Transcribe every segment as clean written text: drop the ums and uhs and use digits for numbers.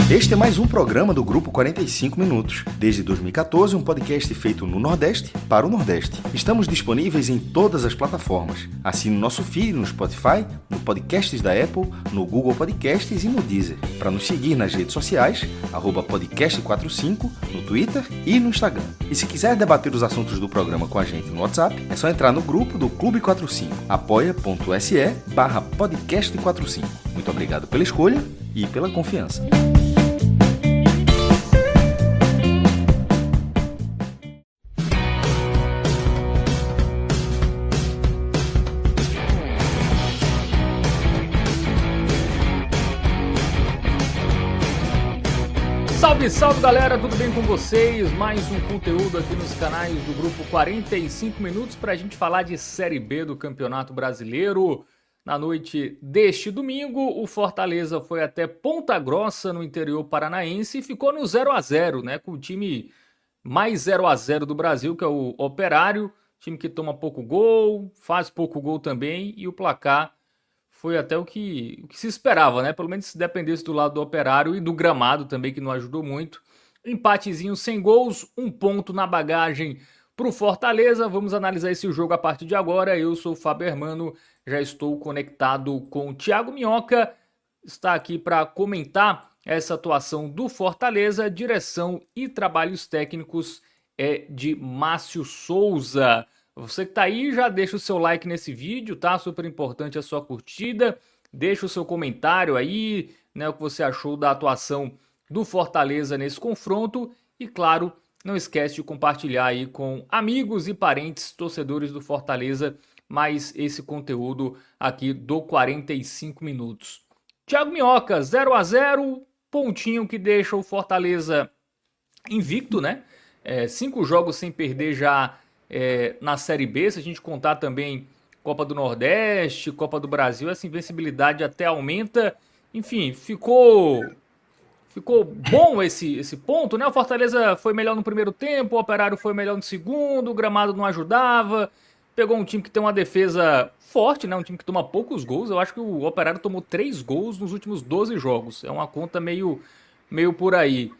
Este é mais um programa do Grupo 45 Minutos. Desde 2014, um podcast feito no Nordeste para o Nordeste. Estamos disponíveis em todas as plataformas. Assine o nosso feed no Spotify, no Podcasts da Apple, no Google Podcasts e no Deezer. Para nos seguir nas redes sociais, @podcast45, no Twitter e no Instagram. E se quiser debater os assuntos do programa com a gente no WhatsApp, é só entrar no grupo do Clube 45, apoia.se/podcast45. Muito obrigado pela escolha e pela confiança. Salve, salve galera, tudo bem com vocês? Mais um conteúdo aqui nos canais do Grupo 45 Minutos para a gente falar de Série B do Campeonato Brasileiro. Na noite deste domingo, o Fortaleza foi até Ponta Grossa, no interior paranaense, e ficou no 0-0, né? Com o time mais 0-0 do Brasil, que é o Operário, time que toma pouco gol, faz pouco gol também, e o placar foi até o que se esperava, né? Pelo menos se dependesse do lado do Operário e do gramado também, que não ajudou muito. Empatezinho sem gols, 1 ponto na bagagem para o Fortaleza. Vamos analisar esse jogo a partir de agora. Eu sou o Fábio Hermano, já estou conectado com o Thiago Minhoca, está aqui para comentar essa atuação do Fortaleza. Direção e trabalhos técnicos é de Márcio Souza. Você que tá aí, já deixa o seu like nesse vídeo, tá? Super importante a sua curtida. Deixa o seu comentário aí, né? O que você achou da atuação do Fortaleza nesse confronto. E claro, não esquece de compartilhar aí com amigos e parentes, torcedores do Fortaleza, mais esse conteúdo aqui do 45 Minutos. Thiago Minhoca, 0-0, pontinho que deixa o Fortaleza invicto, né? 5 jogos sem perder já na Série B. Se a gente contar também Copa do Nordeste, Copa do Brasil, essa invencibilidade até aumenta. Enfim, ficou bom esse ponto, né? O Fortaleza foi melhor no primeiro tempo, o Operário foi melhor no segundo, o gramado não ajudava. Pegou um time que tem uma defesa forte, né? Um time que toma poucos gols. Eu acho que o Operário tomou 3 gols nos últimos 12 jogos. É uma conta meio por aí.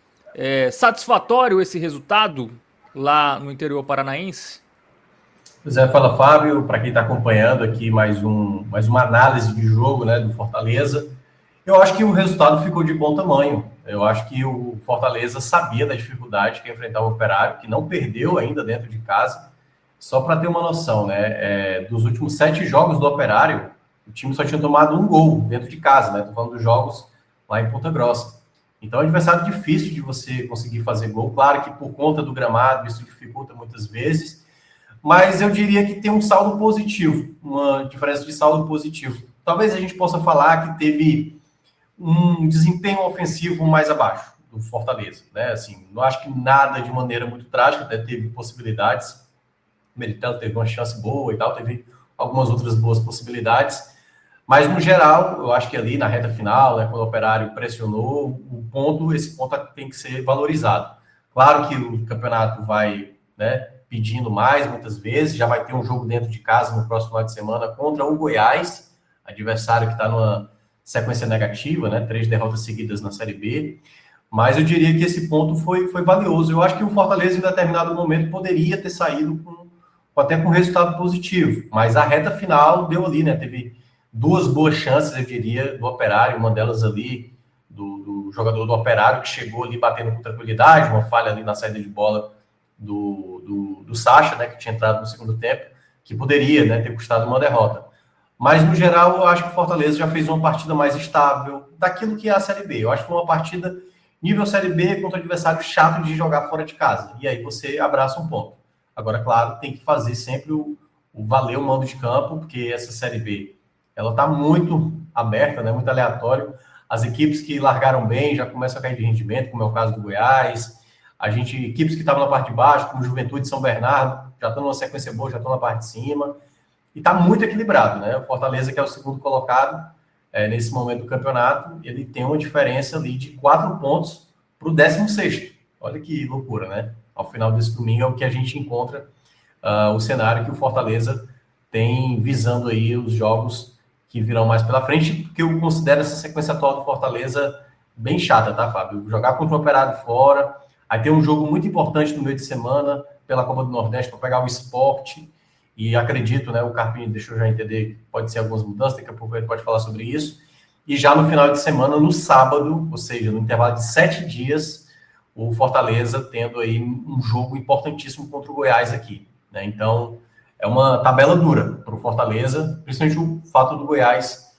Satisfatório esse resultado lá no interior paranaense? Pois é, fala Fábio, para quem está acompanhando aqui mais uma análise de jogo, né, do Fortaleza. Eu acho que o resultado ficou de bom tamanho. Eu acho que o Fortaleza sabia da dificuldade que ia enfrentar o Operário, que não perdeu ainda dentro de casa. Só para ter uma noção, né, dos últimos 7 jogos do Operário, o time só tinha tomado 1 gol dentro de casa, né? Estou falando dos jogos lá em Ponta Grossa. Então é um adversário difícil de você conseguir fazer gol. Claro que por conta do gramado isso dificulta muitas vezes, mas eu diria que tem um saldo positivo, uma diferença de saldo positivo. Talvez a gente possa falar que teve um desempenho ofensivo mais abaixo do Fortaleza, né? Assim, não acho que nada de maneira muito trágica, até teve possibilidades. O Meritão teve uma chance boa e tal, teve algumas outras boas possibilidades. Mas, no geral, eu acho que ali na reta final, né, quando o Operário pressionou, esse ponto tem que ser valorizado. Claro que o campeonato vai, né, pedindo mais, muitas vezes, já vai ter um jogo dentro de casa no próximo final de semana contra o Goiás, adversário que está numa sequência negativa, né, 3 derrotas seguidas na Série B. Mas eu diria que esse ponto foi valioso. Eu acho que o Fortaleza, em determinado momento, poderia ter saído até com resultado positivo. Mas a reta final deu ali, né, teve 2 boas chances, eu diria, do Operário, uma delas ali do jogador do Operário, que chegou ali batendo com tranquilidade, uma falha ali na saída de bola do Sacha, né, que tinha entrado no segundo tempo, que poderia, né, ter custado uma derrota. Mas, no geral, eu acho que o Fortaleza já fez uma partida mais estável daquilo que é a Série B. Eu acho que foi uma partida nível Série B contra um adversário chato de jogar fora de casa. E aí você abraça um ponto. Agora, claro, tem que fazer sempre o valer o mando de campo, porque essa Série B ela está muito aberta, né, muito aleatório. As equipes que largaram bem já começam a cair de rendimento, como é o caso do Goiás. Equipes que estavam na parte de baixo, como Juventude e São Bernardo, já estão numa sequência boa, já estão na parte de cima. E está muito equilibrado, né? O Fortaleza, que é o segundo colocado nesse momento do campeonato, ele tem uma diferença ali de 4 pontos para o 16º. Olha que loucura, né? Ao final desse domingo é o que a gente encontra o cenário que o Fortaleza tem visando aí os jogos que virão mais pela frente, porque eu considero essa sequência atual do Fortaleza bem chata, tá, Fábio? Jogar contra o Operário fora, aí tem um jogo muito importante no meio de semana pela Copa do Nordeste para pegar o Sport, e acredito, né, o Carpini deixou já entender que pode ser algumas mudanças, daqui a pouco ele pode falar sobre isso, e já no final de semana, no sábado, ou seja, no intervalo de 7 dias, o Fortaleza tendo aí um jogo importantíssimo contra o Goiás aqui, né? Então, é uma tabela dura para o Fortaleza, principalmente o fato do Goiás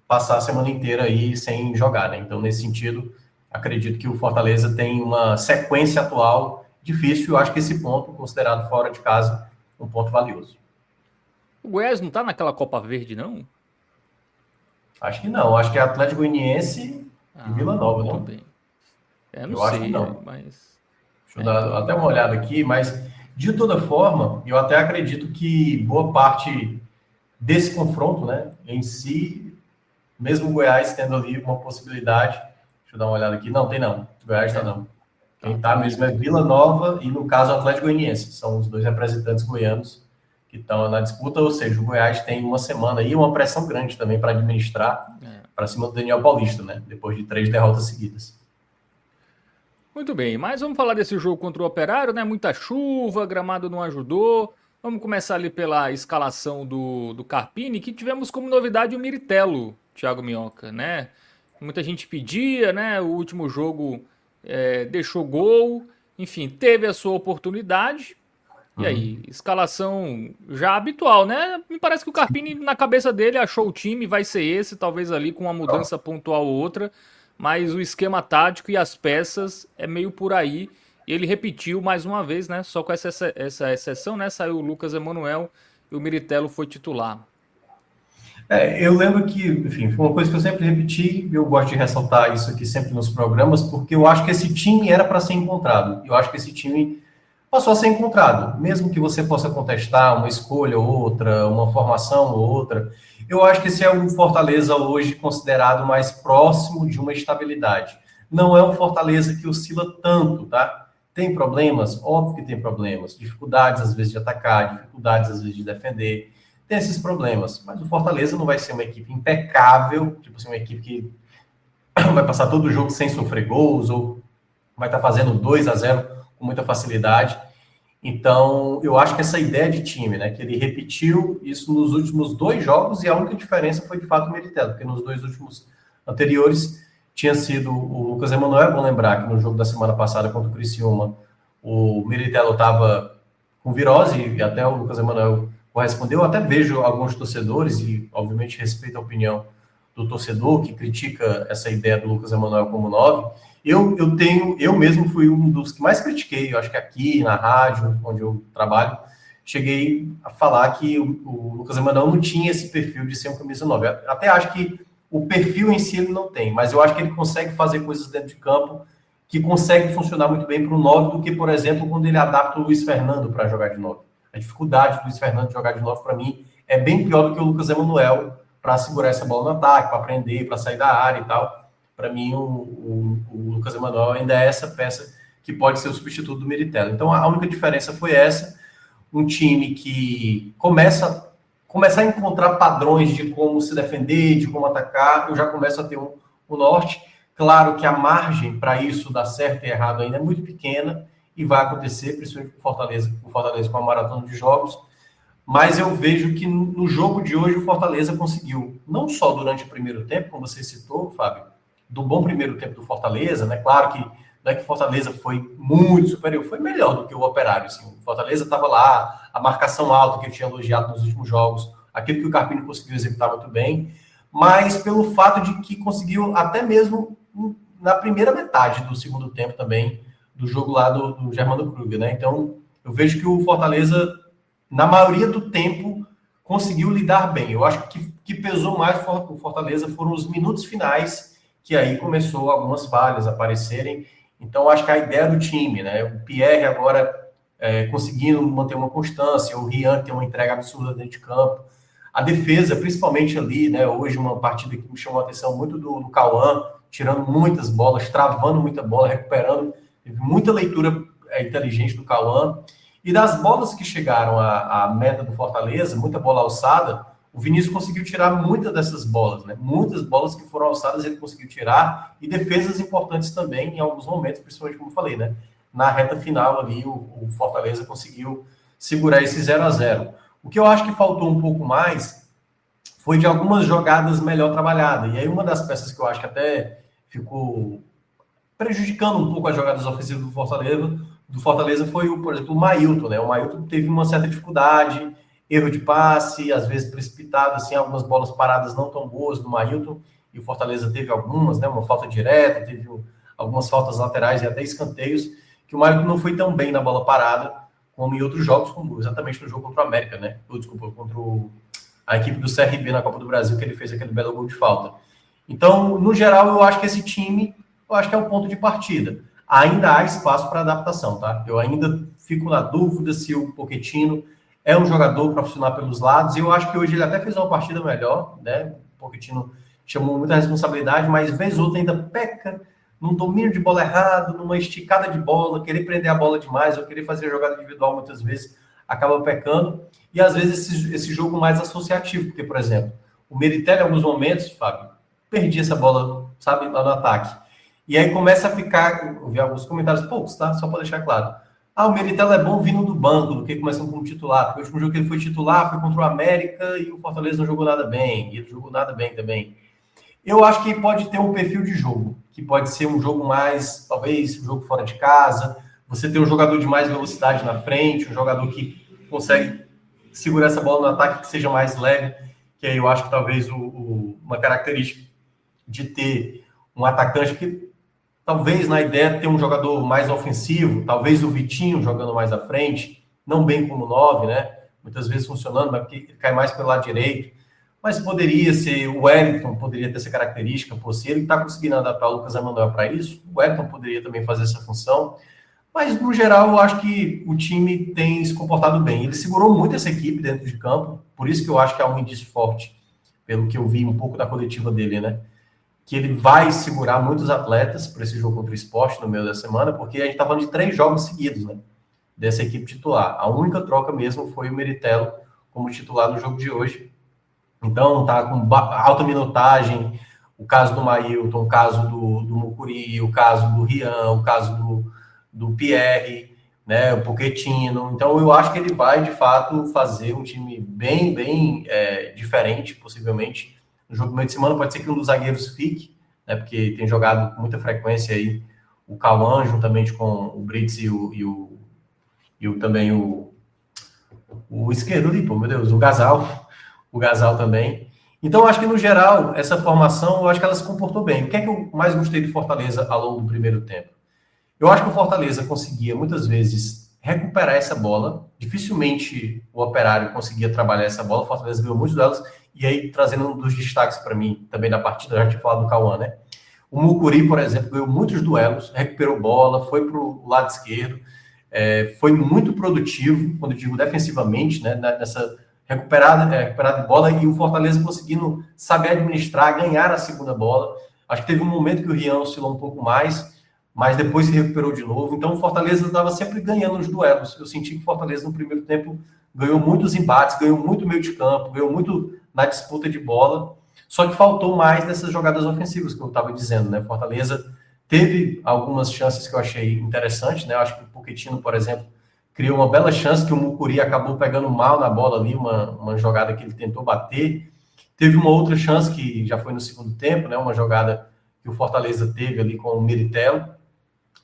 passar a semana inteira aí sem jogar, né? Então, nesse sentido, acredito que o Fortaleza tem uma sequência atual difícil, eu acho que esse ponto, considerado fora de casa, um ponto valioso. O Goiás não tá naquela Copa Verde, não? Acho que não, acho que é Atlético Goianiense e Vila Nova, não? Bem. Eu não sei, acho que não. Mas... Deixa eu dar até uma olhada aqui, mas de toda forma, eu até acredito que boa parte desse confronto, né, em si, mesmo o Goiás tendo ali uma possibilidade, deixa eu dar uma olhada aqui, não, tem não, o Goiás tá não. Quem tá mesmo é Vila Nova e, no caso, Atlético Goianiense, são os dois representantes goianos que estão na disputa, ou seja, o Goiás tem uma semana e uma pressão grande também para administrar para cima do Daniel Paulista, né, depois de 3 derrotas seguidas. Muito bem, mas vamos falar desse jogo contra o Operário, né? Muita chuva, gramado não ajudou. Vamos começar ali pela escalação do Carpini, que tivemos como novidade o Miritello, Thiago Minhoca, né? Muita gente pedia, né? O último jogo deixou gol, enfim, teve a sua oportunidade. E aí, escalação já habitual, né? Me parece que o Carpini, na cabeça dele, achou o time, vai ser esse, talvez ali com uma mudança pontual ou outra. Mas o esquema tático e as peças é meio por aí. E ele repetiu mais uma vez, né? Só com essa exceção, né? Saiu o Lucas Emanuel e o Miritello foi titular. Eu lembro que, enfim, foi uma coisa que eu sempre repeti, eu gosto de ressaltar isso aqui sempre nos programas, porque eu acho que esse time era para ser encontrado. Eu acho que esse time passou a ser encontrado. Mesmo que você possa contestar uma escolha ou outra, uma formação ou outra, eu acho que esse é um Fortaleza hoje considerado mais próximo de uma estabilidade. Não é um Fortaleza que oscila tanto, tá? Tem problemas? Óbvio que tem problemas. Dificuldades, às vezes, de atacar, dificuldades, às vezes, de defender. Tem esses problemas. Mas o Fortaleza não vai ser uma equipe impecável, tipo assim, uma equipe que vai passar todo o jogo sem sofrer gols, ou vai estar fazendo 2-0 com muita facilidade. Então, eu acho que essa ideia de time, né, que ele repetiu isso nos últimos 2 jogos, e a única diferença foi, de fato, o Miritello, porque nos 2 últimos anteriores tinha sido o Lucas Emanuel. É bom lembrar que no jogo da semana passada contra o Criciúma, o Miritello estava com virose, e até o Lucas Emanuel correspondeu. Eu até vejo alguns torcedores, e obviamente respeito a opinião do torcedor que critica essa ideia do Lucas Emanuel como 9, eu mesmo fui um dos que mais critiquei. Eu acho que aqui na rádio, onde eu trabalho, cheguei a falar que o Lucas Emanuel não tinha esse perfil de ser um camisa 9. Até acho que o perfil em si ele não tem, mas eu acho que ele consegue fazer coisas dentro de campo que consegue funcionar muito bem para o 9 do que, por exemplo, quando ele adapta o Luiz Fernando para jogar de 9. A dificuldade do Luiz Fernando de jogar de 9, para mim, é bem pior do que o Lucas Emanuel para segurar essa bola no ataque, para prender, para sair da área e tal. Para mim, o Lucas Emanuel ainda é essa peça que pode ser o substituto do Miritello. Então, a única diferença foi essa. Um time que começa a encontrar padrões de como se defender, de como atacar. Eu já começo a ter um norte. Claro que a margem para isso dar certo e errado ainda é muito pequena, e vai acontecer, principalmente com o Fortaleza com a maratona de jogos. Mas eu vejo que no jogo de hoje o Fortaleza conseguiu, não só durante o primeiro tempo, como você citou, Fábio, do bom primeiro tempo do Fortaleza, né? Claro que não é que o Fortaleza foi muito superior, foi melhor do que o Operário. Assim. O Fortaleza estava lá, a marcação alta que eu tinha elogiado nos últimos jogos, aquilo que o Carpini conseguiu executar muito bem, mas pelo fato de que conseguiu até mesmo na primeira metade do segundo tempo também, do jogo lá do Germano Krüger, né? Então, eu vejo que o Fortaleza, na maioria do tempo, conseguiu lidar bem. Eu acho que pesou mais o Fortaleza foram os minutos finais, que aí começou algumas falhas a aparecerem. Então, acho que a ideia do time, né? O Pierre agora conseguindo manter uma constância, o Rian tem uma entrega absurda dentro de campo. A defesa, principalmente ali, né? Hoje, uma partida que me chamou a atenção muito do Cauã, tirando muitas bolas, travando muita bola, recuperando. Teve muita leitura inteligente do Cauã. E das bolas que chegaram à meta do Fortaleza, muita bola alçada, o Vinícius conseguiu tirar muitas dessas bolas, né? Muitas bolas que foram alçadas ele conseguiu tirar, e defesas importantes também em alguns momentos, principalmente como eu falei, né? Na reta final ali, o Fortaleza conseguiu segurar esse 0-0. O que eu acho que faltou um pouco mais foi de algumas jogadas melhor trabalhadas. E aí uma das peças que eu acho que até ficou prejudicando um pouco as jogadas ofensivas do Fortaleza foi, por exemplo, o Mailton, né? O Mailton teve uma certa dificuldade, erro de passe, às vezes precipitado, assim, algumas bolas paradas não tão boas do Mailton, e o Fortaleza teve algumas, né? Uma falta direta, teve algumas faltas laterais e até escanteios, que o Mailton não foi tão bem na bola parada como em outros jogos, como exatamente no jogo contra o América, né? Desculpa, contra a equipe do CRB na Copa do Brasil, que ele fez aquele belo gol de falta. Então, no geral, eu acho que esse time, eu acho que é um ponto de partida. Ainda há espaço para adaptação, tá? Eu ainda fico na dúvida se o Pochettino é um jogador para funcionar pelos lados, e eu acho que hoje ele até fez uma partida melhor, né? O Pochettino chamou muita responsabilidade, mas vez ou outra ainda peca num domínio de bola errado, numa esticada de bola, querer prender a bola demais, ou querer fazer jogada individual muitas vezes, acaba pecando. E às vezes esse jogo mais associativo, porque, por exemplo, o Meirelles, em alguns momentos, Fábio, perdia essa bola, sabe, lá no ataque. E aí começa a ficar, eu vi alguns comentários, poucos, tá? Só para deixar claro. O Meirelles é bom vindo do banco, do que começando como titular, porque o último jogo que ele foi titular foi contra o América e o Fortaleza não jogou nada bem, e ele jogou nada bem também. Eu acho que pode ter um perfil de jogo, que pode ser um jogo mais, talvez, um jogo fora de casa, você ter um jogador de mais velocidade na frente, um jogador que consegue segurar essa bola no ataque, que seja mais leve, que aí eu acho que talvez uma característica de ter um atacante que, talvez na ideia, ter um jogador mais ofensivo, talvez o Vitinho jogando mais à frente, não bem como 9, né? Muitas vezes funcionando, mas porque ele cai mais pelo lado direito. Mas poderia ser o Wellington, poderia ter essa característica, por se ele está conseguindo adaptar o Lucas Emanuel para isso, o Wellington poderia também fazer essa função. Mas, no geral, eu acho que o time tem se comportado bem. Ele segurou muito essa equipe dentro de campo, por isso que eu acho que há um indício forte, pelo que eu vi um pouco da coletiva dele, né? Que ele vai segurar muitos atletas para esse jogo contra o Sport no meio da semana, porque a gente está falando de 3 jogos seguidos, né? Dessa equipe titular. A única troca mesmo foi o Meirelles como titular no jogo de hoje. Então, tá com alta minutagem, o caso do Mailton, o caso do Mucuri, o caso do Rian, o caso do Pierre, né, o Pochettino. Então, eu acho que ele vai, de fato, fazer um time bem diferente, possivelmente. No jogo do meio de semana, pode ser que um dos zagueiros fique, né, porque tem jogado com muita frequência aí o Cauã, juntamente com o Brits e também o esquerdo ali, pô, meu Deus, o Gasal também. Então, eu acho que, no geral, essa formação, eu acho que ela se comportou bem. O que é que eu mais gostei de Fortaleza ao longo do primeiro tempo? Eu acho que o Fortaleza conseguia, muitas vezes, recuperar essa bola. Dificilmente o Operário conseguia trabalhar essa bola. O Fortaleza ganhou muitos duelos. E aí, trazendo um dos destaques para mim, também da partida, já tinha falado do Cauã, né? O Mucuri, por exemplo, ganhou muitos duelos, recuperou bola, foi para o lado esquerdo, foi muito produtivo, quando eu digo defensivamente, né? Nessa recuperada de bola, e o Fortaleza conseguindo saber administrar, ganhar a segunda bola. Acho que teve um momento que o Rian oscilou um pouco mais, mas depois se recuperou de novo. Então o Fortaleza estava sempre ganhando os duelos. Eu senti que o Fortaleza no primeiro tempo ganhou muitos embates, ganhou muito meio de campo, ganhou muito na disputa de bola, só que faltou mais dessas jogadas ofensivas que eu estava dizendo, né? Fortaleza teve algumas chances que eu achei interessantes, né? Eu acho que o Pochettino, por exemplo, criou uma bela chance que o Mucuri acabou pegando mal na bola ali, uma jogada que ele tentou bater. Teve uma outra chance que já foi no segundo tempo, né? Uma jogada que o Fortaleza teve ali com o Meirelles,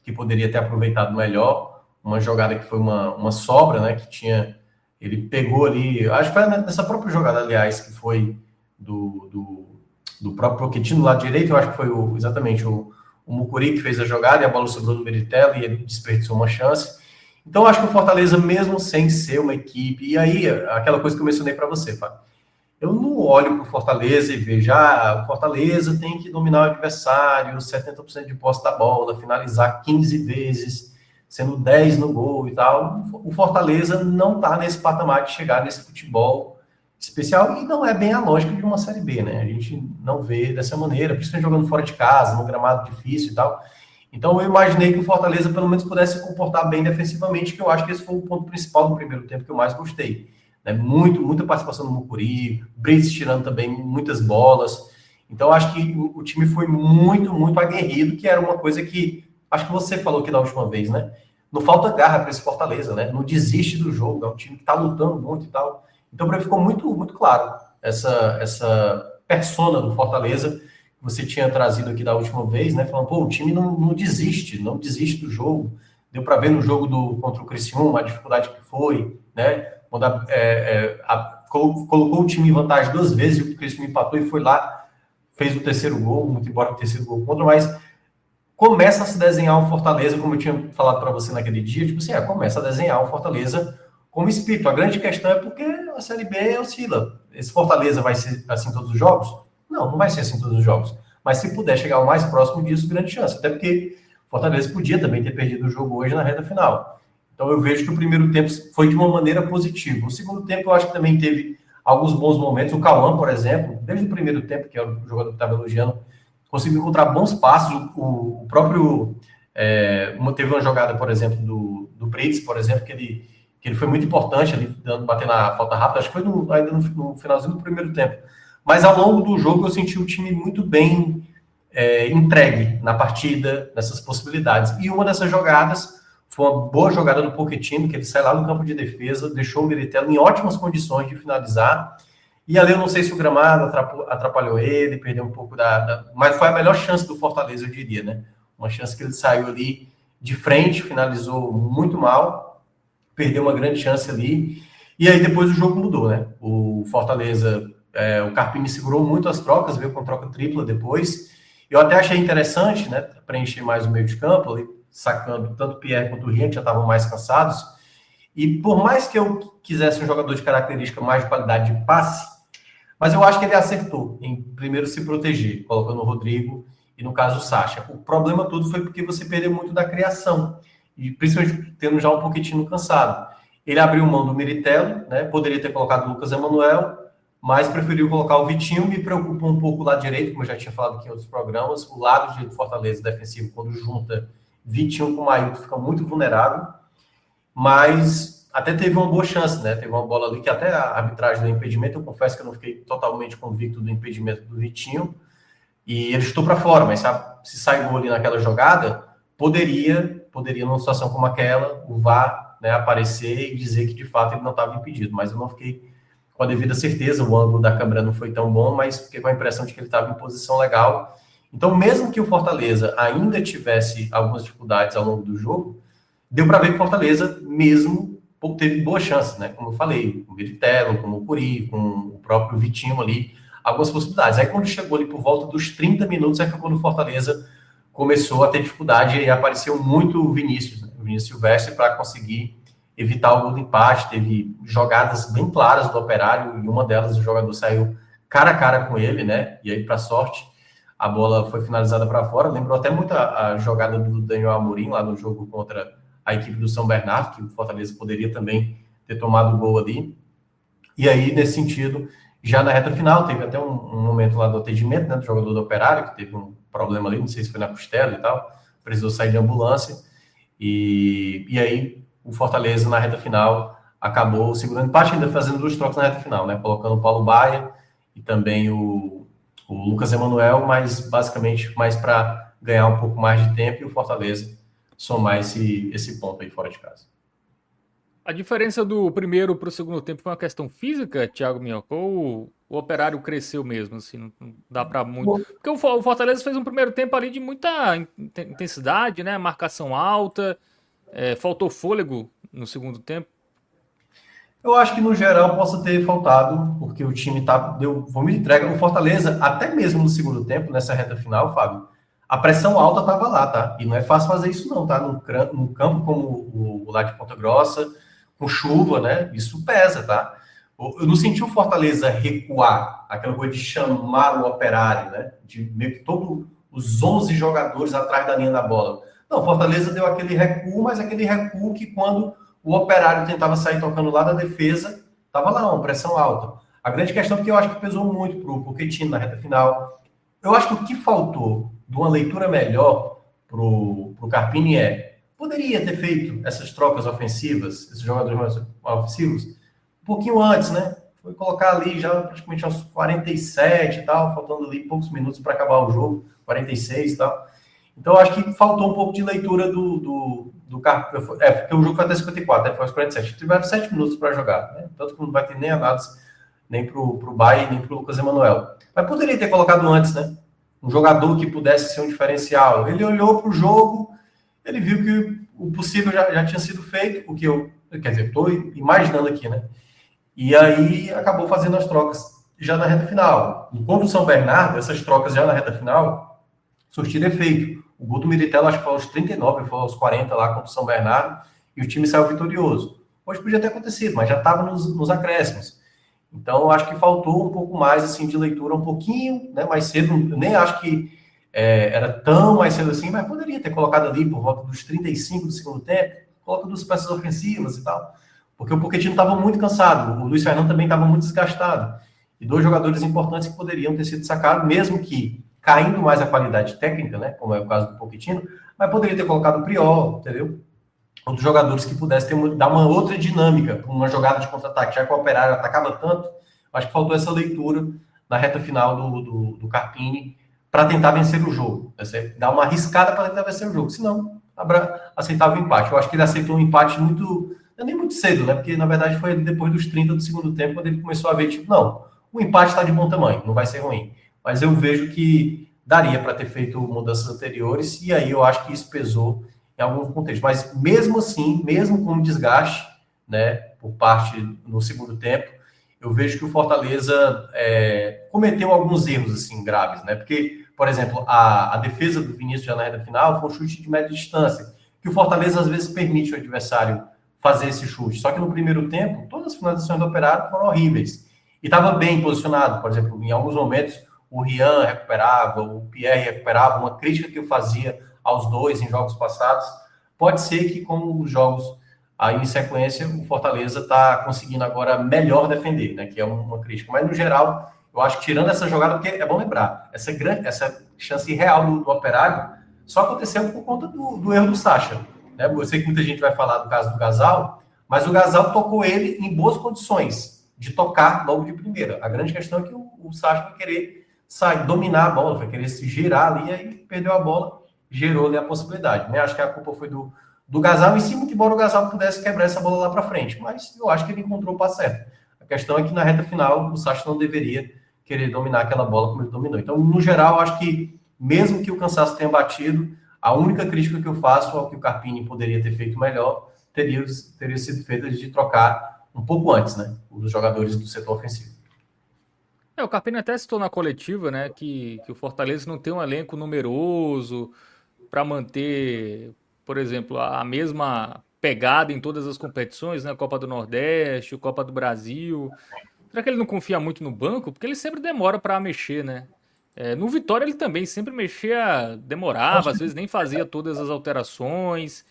que poderia ter aproveitado melhor. Uma jogada que foi uma sobra, né? Que tinha... Ele pegou ali... Acho que foi nessa própria jogada, aliás, que foi do próprio Pochettino do lado direito. Eu acho que foi exatamente o Mucuri que fez a jogada e a bola sobrou no Meirelles e ele desperdiçou uma chance. Então, acho que o Fortaleza, mesmo sem ser uma equipe... E aí, aquela coisa que eu mencionei para você, Fábio. Eu não olho para o Fortaleza e vejo, o Fortaleza tem que dominar o adversário, 70% de posse da bola, finalizar 15 vezes, sendo 10 no gol e tal. O Fortaleza não está nesse patamar de chegar nesse futebol especial, e não é bem a lógica de uma Série B, né? A gente não vê dessa maneira, principalmente jogando fora de casa, num gramado difícil e tal. Então, eu imaginei que o Fortaleza, pelo menos, pudesse se comportar bem defensivamente, que eu acho que esse foi o ponto principal do primeiro tempo que eu mais gostei. né? Muita participação no Mucuri, Brits tirando também muitas bolas. Então, acho que o time foi muito aguerrido, que era uma coisa que, acho que você falou aqui da última vez, né? Não falta garra para esse Fortaleza, né? Não desiste do jogo, é um time que está lutando muito e tal. Então, para mim ficou muito claro essa persona do Fortaleza que você tinha trazido aqui da última vez, né? Falando, pô, o time não desiste do jogo. Deu para ver no jogo contra o Criciúma a dificuldade que foi, né? Quando colocou o time em vantagem 2 vezes, e o Criciúma empatou e foi lá, fez o terceiro gol, muito embora tenha sido gol contra, mas começa a se desenhar um Fortaleza, como eu tinha falado para você naquele dia, tipo assim, começa a desenhar um Fortaleza como espírito. A grande questão é porque a Série B oscila. Esse Fortaleza vai ser assim todos os jogos? Não vai ser assim todos os jogos. Mas se puder chegar o mais próximo disso, grande chance. Até porque Fortaleza podia também ter perdido o jogo hoje na reta final. Então eu vejo que o primeiro tempo foi de uma maneira positiva. O segundo tempo eu acho que também teve alguns bons momentos. O Cauã, por exemplo, desde o primeiro tempo, que é o jogador que estava elogiando, conseguiu encontrar bons passos. O próprio... teve uma jogada, por exemplo, do Brits, por exemplo, que ele foi muito importante ali, batendo a falta rápida. Acho que foi ainda no finalzinho do primeiro tempo. Mas ao longo do jogo eu senti o time muito bem entregue na partida, nessas possibilidades. E uma dessas jogadas foi uma boa jogada do Pochettino, que ele sai lá no campo de defesa, deixou o Miritello em ótimas condições de finalizar. E ali eu não sei se o gramado atrapalhou ele, perdeu um pouco mas foi a melhor chance do Fortaleza, eu diria, né? Uma chance que ele saiu ali de frente, finalizou muito mal, perdeu uma grande chance ali. E aí depois o jogo mudou, né? O Fortaleza, o Carpini segurou muito as trocas, veio com troca tripla depois. Eu até achei interessante, né? Preencher mais o meio de campo, ali, sacando tanto o Pierre quanto o Rian, que já estavam mais cansados. E por mais que eu quisesse um jogador de característica mais de qualidade de passe, mas eu acho que ele acertou em primeiro se proteger, colocando o Rodrigo e, no caso, o Sacha. O problema todo foi porque você perdeu muito da criação, e principalmente tendo já um pouquinho cansado. Ele abriu mão do Miritello, né? Poderia ter colocado o Lucas Emanuel, mas preferiu colocar o Vitinho. Me preocupa um pouco o lado direito, como eu já tinha falado aqui em outros programas. O lado de Fortaleza defensivo, quando junta Vitinho com o Mailton, fica muito vulnerável. Mas até teve uma boa chance, né? Teve uma bola ali que até a arbitragem do impedimento, eu confesso que eu não fiquei totalmente convicto do impedimento do Vitinho. E ele chutou para fora, mas sabe, se sai gol ali naquela jogada, poderia, numa situação como aquela, o VAR, né, aparecer e dizer que de fato ele não estava impedido. Mas eu não fiquei com a devida certeza, o ângulo da câmera não foi tão bom, mas fiquei com a impressão de que ele estava em posição legal. Então, mesmo que o Fortaleza ainda tivesse algumas dificuldades ao longo do jogo, deu para ver que o Fortaleza mesmo teve boas chances, né? Como eu falei, com o Miritello, com o Curi, com o próprio Vitinho ali, algumas possibilidades. Aí quando chegou ali por volta dos 30 minutos, aí foi quando o Fortaleza começou a ter dificuldade e apareceu muito o Vinícius, né? O Vinícius Silvestre, para conseguir evitar o gol do empate. Teve jogadas bem claras do Operário, e uma delas o jogador saiu cara a cara com ele, né? E aí, para sorte, a bola foi finalizada para fora. Lembrou até muito a jogada do Daniel Amorim lá no jogo contra a equipe do São Bernardo, que o Fortaleza poderia também ter tomado o gol ali. E aí, nesse sentido, já na reta final, teve até um momento lá do atendimento, né, do jogador do Operário, que teve um problema ali, não sei se foi na costela e tal, precisou sair de ambulância. E aí, o Fortaleza, na reta final, acabou segurando empate, ainda fazendo 2 trocas na reta final, né, colocando o Paulo Baia e também o Lucas Emanuel, mas basicamente mais para ganhar um pouco mais de tempo, e o Fortaleza somar esse ponto aí fora de casa. A diferença do primeiro para o segundo tempo foi uma questão física, Thiago Minhoca, ou o Operário cresceu mesmo, assim, não dá para muito... Porque o Fortaleza fez um primeiro tempo ali de muita intensidade, né, marcação alta, faltou fôlego no segundo tempo. Eu acho que, no geral, possa ter faltado, porque o time deu fome de entrega. O Fortaleza, até mesmo no segundo tempo, nessa reta final, Fábio, a pressão alta estava lá, tá? E não é fácil fazer isso não, tá? Num campo como o lá de Ponta Grossa, com chuva, né? Isso pesa, tá? Eu não senti o Fortaleza recuar, aquela coisa de chamar o Operário, né? De meio que todos os 11 jogadores atrás da linha da bola. Não, o Fortaleza deu aquele recuo, mas aquele recuo que, quando o Operário tentava sair tocando lá da defesa, estava lá, uma pressão alta. A grande questão que eu acho que pesou muito para o Pochettino na reta final, eu acho que o que faltou de uma leitura melhor para o Carpini poderia ter feito essas trocas ofensivas, esses jogadores mais ofensivos, pouquinho antes, né? Foi colocar ali já praticamente aos 47 e tal, faltando ali poucos minutos para acabar o jogo, 46 e tal. Então, acho que faltou um pouco de leitura do carro. Porque o jogo foi até 54, né? Foi aos 47. Tiveram 7 minutos para jogar, né? Tanto que não vai ter nem análise, nem para o Baia, nem para o Lucas Emanuel. Mas poderia ter colocado antes, né? Um jogador que pudesse ser um diferencial. Ele olhou para o jogo, ele viu que o possível já tinha sido feito, o que quer dizer, estou imaginando aqui, né? E aí acabou fazendo as trocas já na reta final. E contra o São Bernardo, essas trocas já na reta final surtiram efeito. O gol do Militello, acho que foi aos 39, foi aos 40 lá contra o São Bernardo, e o time saiu vitorioso. Hoje podia ter acontecido, mas já estava nos acréscimos. Então, acho que faltou um pouco mais assim, de leitura, um pouquinho, né, mais cedo. Eu nem acho que era tão mais cedo assim, mas poderia ter colocado ali por volta dos 35 do segundo tempo, coloca 2 peças ofensivas e tal. Porque o Pochettino estava muito cansado, o Luiz Fernando também estava muito desgastado. E 2 jogadores importantes que poderiam ter sido sacados, mesmo que caindo mais a qualidade técnica, né, como é o caso do Pochettino, mas poderia ter colocado o Priol, entendeu? Outros jogadores que pudessem dar uma outra dinâmica para uma jogada de contra-ataque, já que o Operário atacava tanto, acho que faltou essa leitura na reta final do Carpini para tentar vencer o jogo. Dar uma arriscada para tentar vencer o jogo, senão aceitava o empate. Eu acho que ele aceitou um empate muito, nem muito cedo, né? Porque na verdade foi depois dos 30 do segundo tempo, quando ele começou a ver, tipo, não, o empate está de bom tamanho, não vai ser ruim. Mas eu vejo que daria para ter feito mudanças anteriores, e aí eu acho que isso pesou em alguns contextos. Mas mesmo assim, mesmo com desgaste, né, por parte no segundo tempo, eu vejo que o Fortaleza cometeu alguns erros assim graves, né? Porque, por exemplo, a defesa do Vinícius já na reta final foi um chute de média distância, que o Fortaleza às vezes permite ao adversário fazer esse chute. Só que no primeiro tempo, todas as finalizações do Operário foram horríveis. E estava bem posicionado, por exemplo, em alguns momentos o Rian recuperava, o Pierre recuperava, uma crítica que eu fazia aos 2 em jogos passados. Pode ser que, como os jogos aí em sequência, o Fortaleza está conseguindo agora melhor defender, né? Que é uma crítica. Mas, no geral, eu acho que tirando essa jogada, porque é bom lembrar, essa chance real do Operário só aconteceu por conta do erro do Sacha. Né? Eu sei que muita gente vai falar do caso do Gasal, mas o Gasal tocou ele em boas condições de tocar logo de primeira. A grande questão é que o Sacha vai querer dominar a bola, vai querer se girar ali, e aí perdeu a bola, gerou ali a possibilidade. Né? Acho que a culpa foi do Gasal em si, muito embora o Gasal pudesse quebrar essa bola lá para frente, mas eu acho que ele encontrou o passo certo. A questão é que na reta final o Sacha não deveria querer dominar aquela bola como ele dominou. Então, no geral, acho que mesmo que o cansaço tenha batido, a única crítica que eu faço ao que o Carpini poderia ter feito melhor teria sido feita de trocar um pouco antes, né, os jogadores do setor ofensivo. O Carpini até citou na coletiva, né, que o Fortaleza não tem um elenco numeroso para manter, por exemplo, a mesma pegada em todas as competições, né, Copa do Nordeste, Copa do Brasil. Será que ele não confia muito no banco? Porque ele sempre demora para mexer, né? No Vitória ele também sempre mexia, demorava, às vezes nem fazia todas as alterações.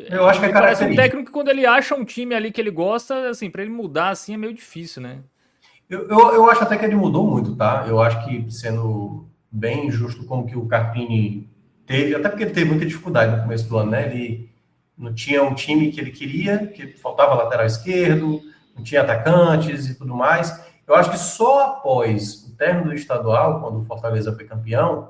Eu acho que parece um técnico que quando ele acha um time ali que ele gosta, assim, para ele mudar assim é meio difícil, né? Eu acho até que ele mudou muito, tá? Eu acho que, sendo bem justo com o que o Carpini teve, até porque ele teve muita dificuldade no começo do ano, né? Ele não tinha um time que ele queria, que faltava lateral esquerdo, não tinha atacantes e tudo mais. Eu acho que só após o término do estadual, quando o Fortaleza foi campeão,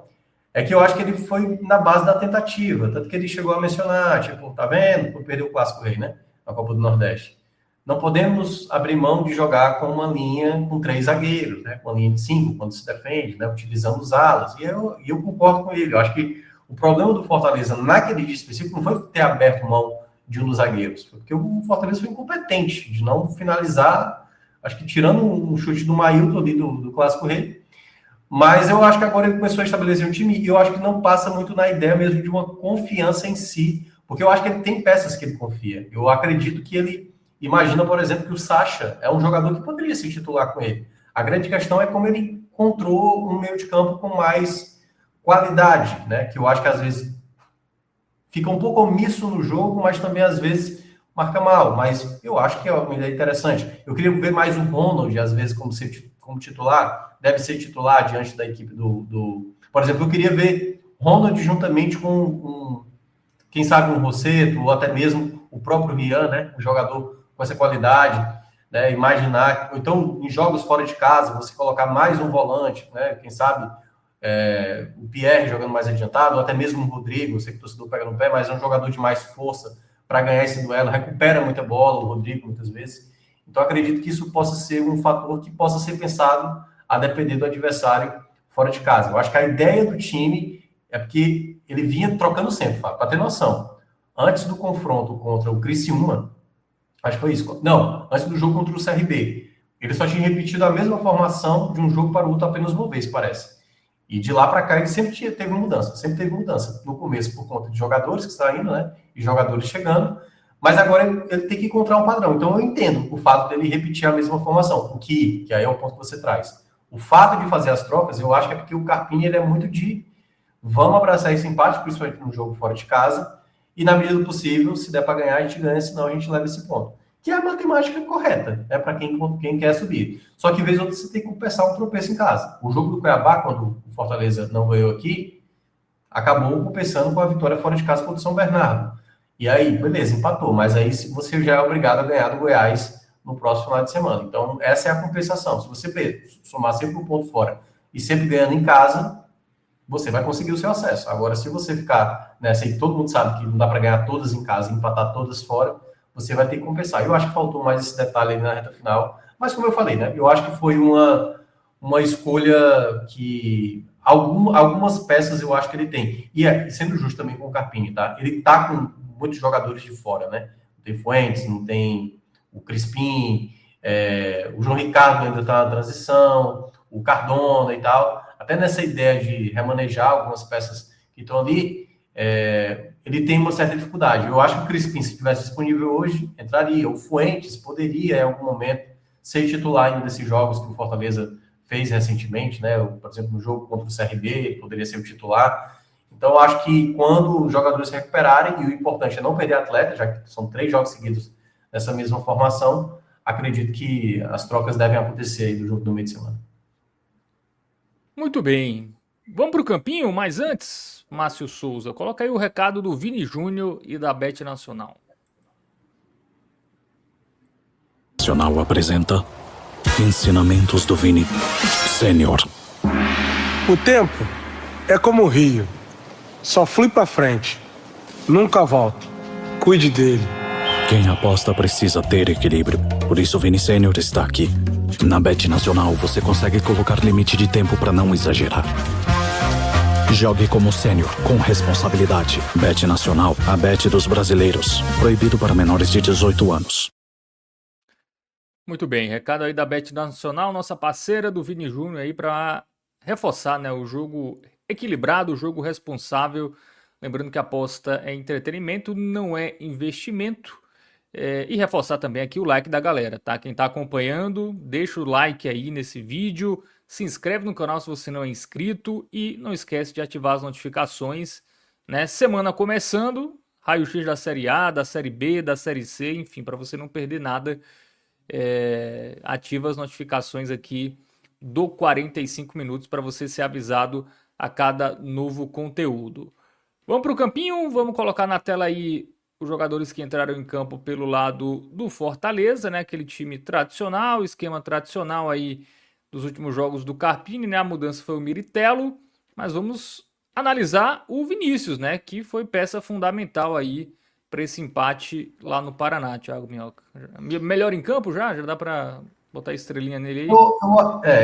é que eu acho que ele foi na base da tentativa, tanto que ele chegou a mencionar, tipo, tá vendo? Perdeu o Clássico Rei, né? Na Copa do Nordeste. Não podemos abrir mão de jogar com uma linha com 3 zagueiros, né? Com uma linha de 5, quando se defende, né? Utilizando os alas. E eu concordo com ele. Eu acho que o problema do Fortaleza naquele dia específico não foi ter aberto mão de um dos zagueiros, porque o Fortaleza foi incompetente de não finalizar, acho que tirando um chute do Mailton ali do Clássico Rei. Mas eu acho que agora ele começou a estabelecer um time, e eu acho que não passa muito na ideia mesmo de uma confiança em si, porque eu acho que ele tem peças que ele confia. Eu acredito que ele imagina, por exemplo, que o Sacha é um jogador que poderia se titular com ele. A grande questão é como ele encontrou um meio de campo com mais qualidade, né? Que eu acho que às vezes fica um pouco omisso no jogo, mas também às vezes marca mal. Mas eu acho que é uma ideia interessante. Eu queria ver mais um Ronald, às vezes, como titular. Deve ser titular diante da equipe Por exemplo, eu queria ver Ronald juntamente com quem sabe, um Rosseto, ou até mesmo o próprio Rian, né? Um jogador com essa qualidade, né? Imaginar, ou então em jogos fora de casa, você colocar mais um volante, né? Quem sabe o Pierre jogando mais adiantado, ou até mesmo o Rodrigo, eu sei que o torcedor pega no pé, mas é um jogador de mais força para ganhar esse duelo, recupera muita bola, o Rodrigo, muitas vezes. Então, acredito que isso possa ser um fator que possa ser pensado a depender do adversário fora de casa. Eu acho que a ideia do time é porque ele vinha trocando sempre, para ter noção. Antes do confronto contra o Criciúma, acho que foi isso. Não, antes do jogo contra o CRB, ele só tinha repetido a mesma formação de um jogo para o outro apenas uma vez, parece. E de lá para cá ele sempre teve mudança. No começo, por conta de jogadores que saindo, né? E jogadores chegando. Mas agora ele tem que encontrar um padrão. Então eu entendo o fato dele repetir a mesma formação. O que aí é o ponto que você traz. O fato de fazer as trocas, eu acho que é porque o Carpini ele é muito de vamos abraçar esse empate, principalmente no jogo fora de casa, e na medida do possível, se der para ganhar, a gente ganha, senão a gente leva esse ponto. Que é a matemática correta, é para quem quer subir. Só que, vez ou outra, você tem que compensar um tropeço em casa. O jogo do Cuiabá, quando o Fortaleza não ganhou aqui, acabou compensando com a vitória fora de casa contra o São Bernardo. E aí, beleza, empatou, mas aí você já é obrigado a ganhar do Goiás no próximo final de semana. Então, essa é a compensação. Se você somar sempre um ponto fora e sempre ganhando em casa, você vai conseguir o seu acesso. Agora, se você ficar nessa, e todo mundo sabe que não dá para ganhar todas em casa e empatar todas fora, você vai ter que compensar. Eu acho que faltou mais esse detalhe aí na reta final, mas como eu falei, né? Eu acho que foi uma escolha que algumas peças eu acho que ele tem. E sendo justo também com o Carpini, tá? Ele tá com muitos jogadores de fora, né? Não tem Fuentes, não tem o Crispim, o João Ricardo ainda está na transição, o Cardona e tal. Até nessa ideia de remanejar algumas peças que estão ali, ele tem uma certa dificuldade. Eu acho que o Crispim, se estivesse disponível hoje, entraria. O Fuentes poderia, em algum momento, ser titular em um desses jogos que o Fortaleza fez recentemente, né? Por exemplo, no jogo contra o CRB, ele poderia ser o titular. Então, eu acho que quando os jogadores se recuperarem, e o importante é não perder atleta, já que são 3 jogos seguidos nessa mesma formação, acredito que as trocas devem acontecer aí do jogo do meio de semana. Muito bem. Vamos para o campinho, mas antes, Márcio Souza, coloca aí o recado do Vini Júnior e da Bet Nacional. Nacional apresenta Ensinamentos do Vini Sênior. O tempo é como o rio. Só flui pra frente. Nunca volta. Cuide dele. Quem aposta precisa ter equilíbrio. Por isso o Vini Sênior está aqui. Na Bet Nacional você consegue colocar limite de tempo para não exagerar. Jogue como sênior, com responsabilidade. Bet Nacional, a bet dos brasileiros. Proibido para menores de 18 anos. Muito bem, recado aí da Bet Nacional, nossa parceira do Vini Júnior aí para reforçar, né, o jogo equilibrado, o jogo responsável. Lembrando que a aposta é entretenimento, não é investimento. E reforçar também aqui o like da galera, tá? Quem tá acompanhando, deixa o like aí nesse vídeo, se inscreve no canal se você não é inscrito e não esquece de ativar as notificações, né? Semana começando, raio-x da Série A, da Série B, da Série C, enfim, para você não perder nada, ativa as notificações aqui do 45 minutos para você ser avisado a cada novo conteúdo. Vamos para o campinho, vamos colocar na tela aí os jogadores que entraram em campo pelo lado do Fortaleza, né? Aquele time tradicional, esquema tradicional aí dos últimos jogos do Carpini, né? A mudança foi o Miritello, mas vamos analisar o Vinícius, né? Que foi peça fundamental aí para esse empate lá no Paraná, Thiago Minhoca. Melhor em campo já? Já dá para botar estrelinha nele aí?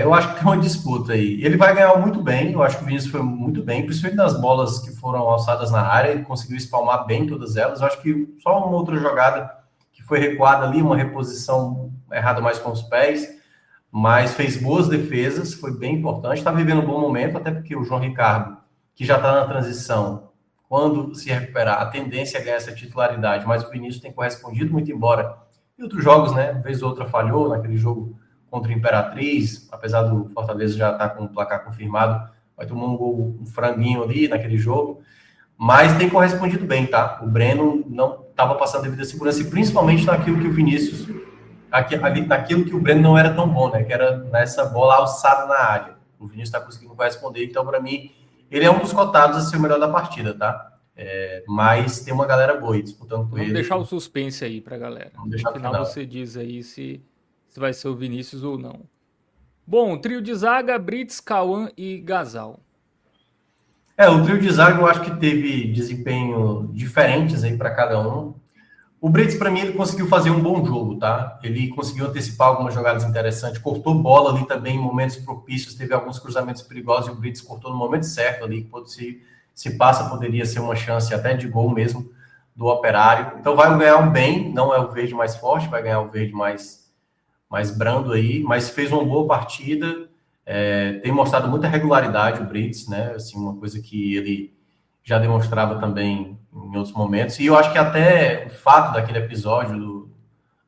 Eu acho que tem uma disputa aí. Ele vai ganhar muito bem, eu acho que o Vinícius foi muito bem, principalmente nas bolas que foram alçadas na área, ele conseguiu espalmar bem todas elas. Eu acho que só uma outra jogada que foi recuada ali, uma reposição errada mais com os pés, mas fez boas defesas, foi bem importante, está vivendo um bom momento, até porque o João Ricardo, que já está na transição, quando se recuperar, a tendência é ganhar essa titularidade, mas o Vinícius tem correspondido muito, embora em outros jogos, né, vez ou outra falhou, naquele jogo contra o Imperatriz, apesar do Fortaleza já estar com o placar confirmado, vai tomar um franguinho ali naquele jogo, mas tem correspondido bem, tá? O Breno não estava passando devida segurança, e principalmente naquilo que o Vinícius, naquilo que o Breno não era tão bom, né, que era nessa bola alçada na área. O Vinícius está conseguindo corresponder, então para mim, ele é um dos cotados a ser o melhor da partida, tá? Mas tem uma galera boa aí disputando com ele. Vamos deixar o suspense aí pra galera. Vamos deixar no final você diz aí se vai ser o Vinícius ou não. Bom, trio de zaga, Brits, Cauã e Gasal. O trio de zaga eu acho que teve desempenho diferentes aí para cada um. O Brits, para mim, ele conseguiu fazer um bom jogo, tá? Ele conseguiu antecipar algumas jogadas interessantes, cortou bola ali também em momentos propícios, teve alguns cruzamentos perigosos e o Brits cortou no momento certo ali, se passa, poderia ser uma chance até de gol mesmo do Operário. Então vai ganhar um bem, não é o verde mais forte, vai ganhar o verde mais brando aí, mas fez uma boa partida, tem mostrado muita regularidade o Brits, né? Assim, uma coisa que ele já demonstrava também em outros momentos, e eu acho que até o fato daquele episódio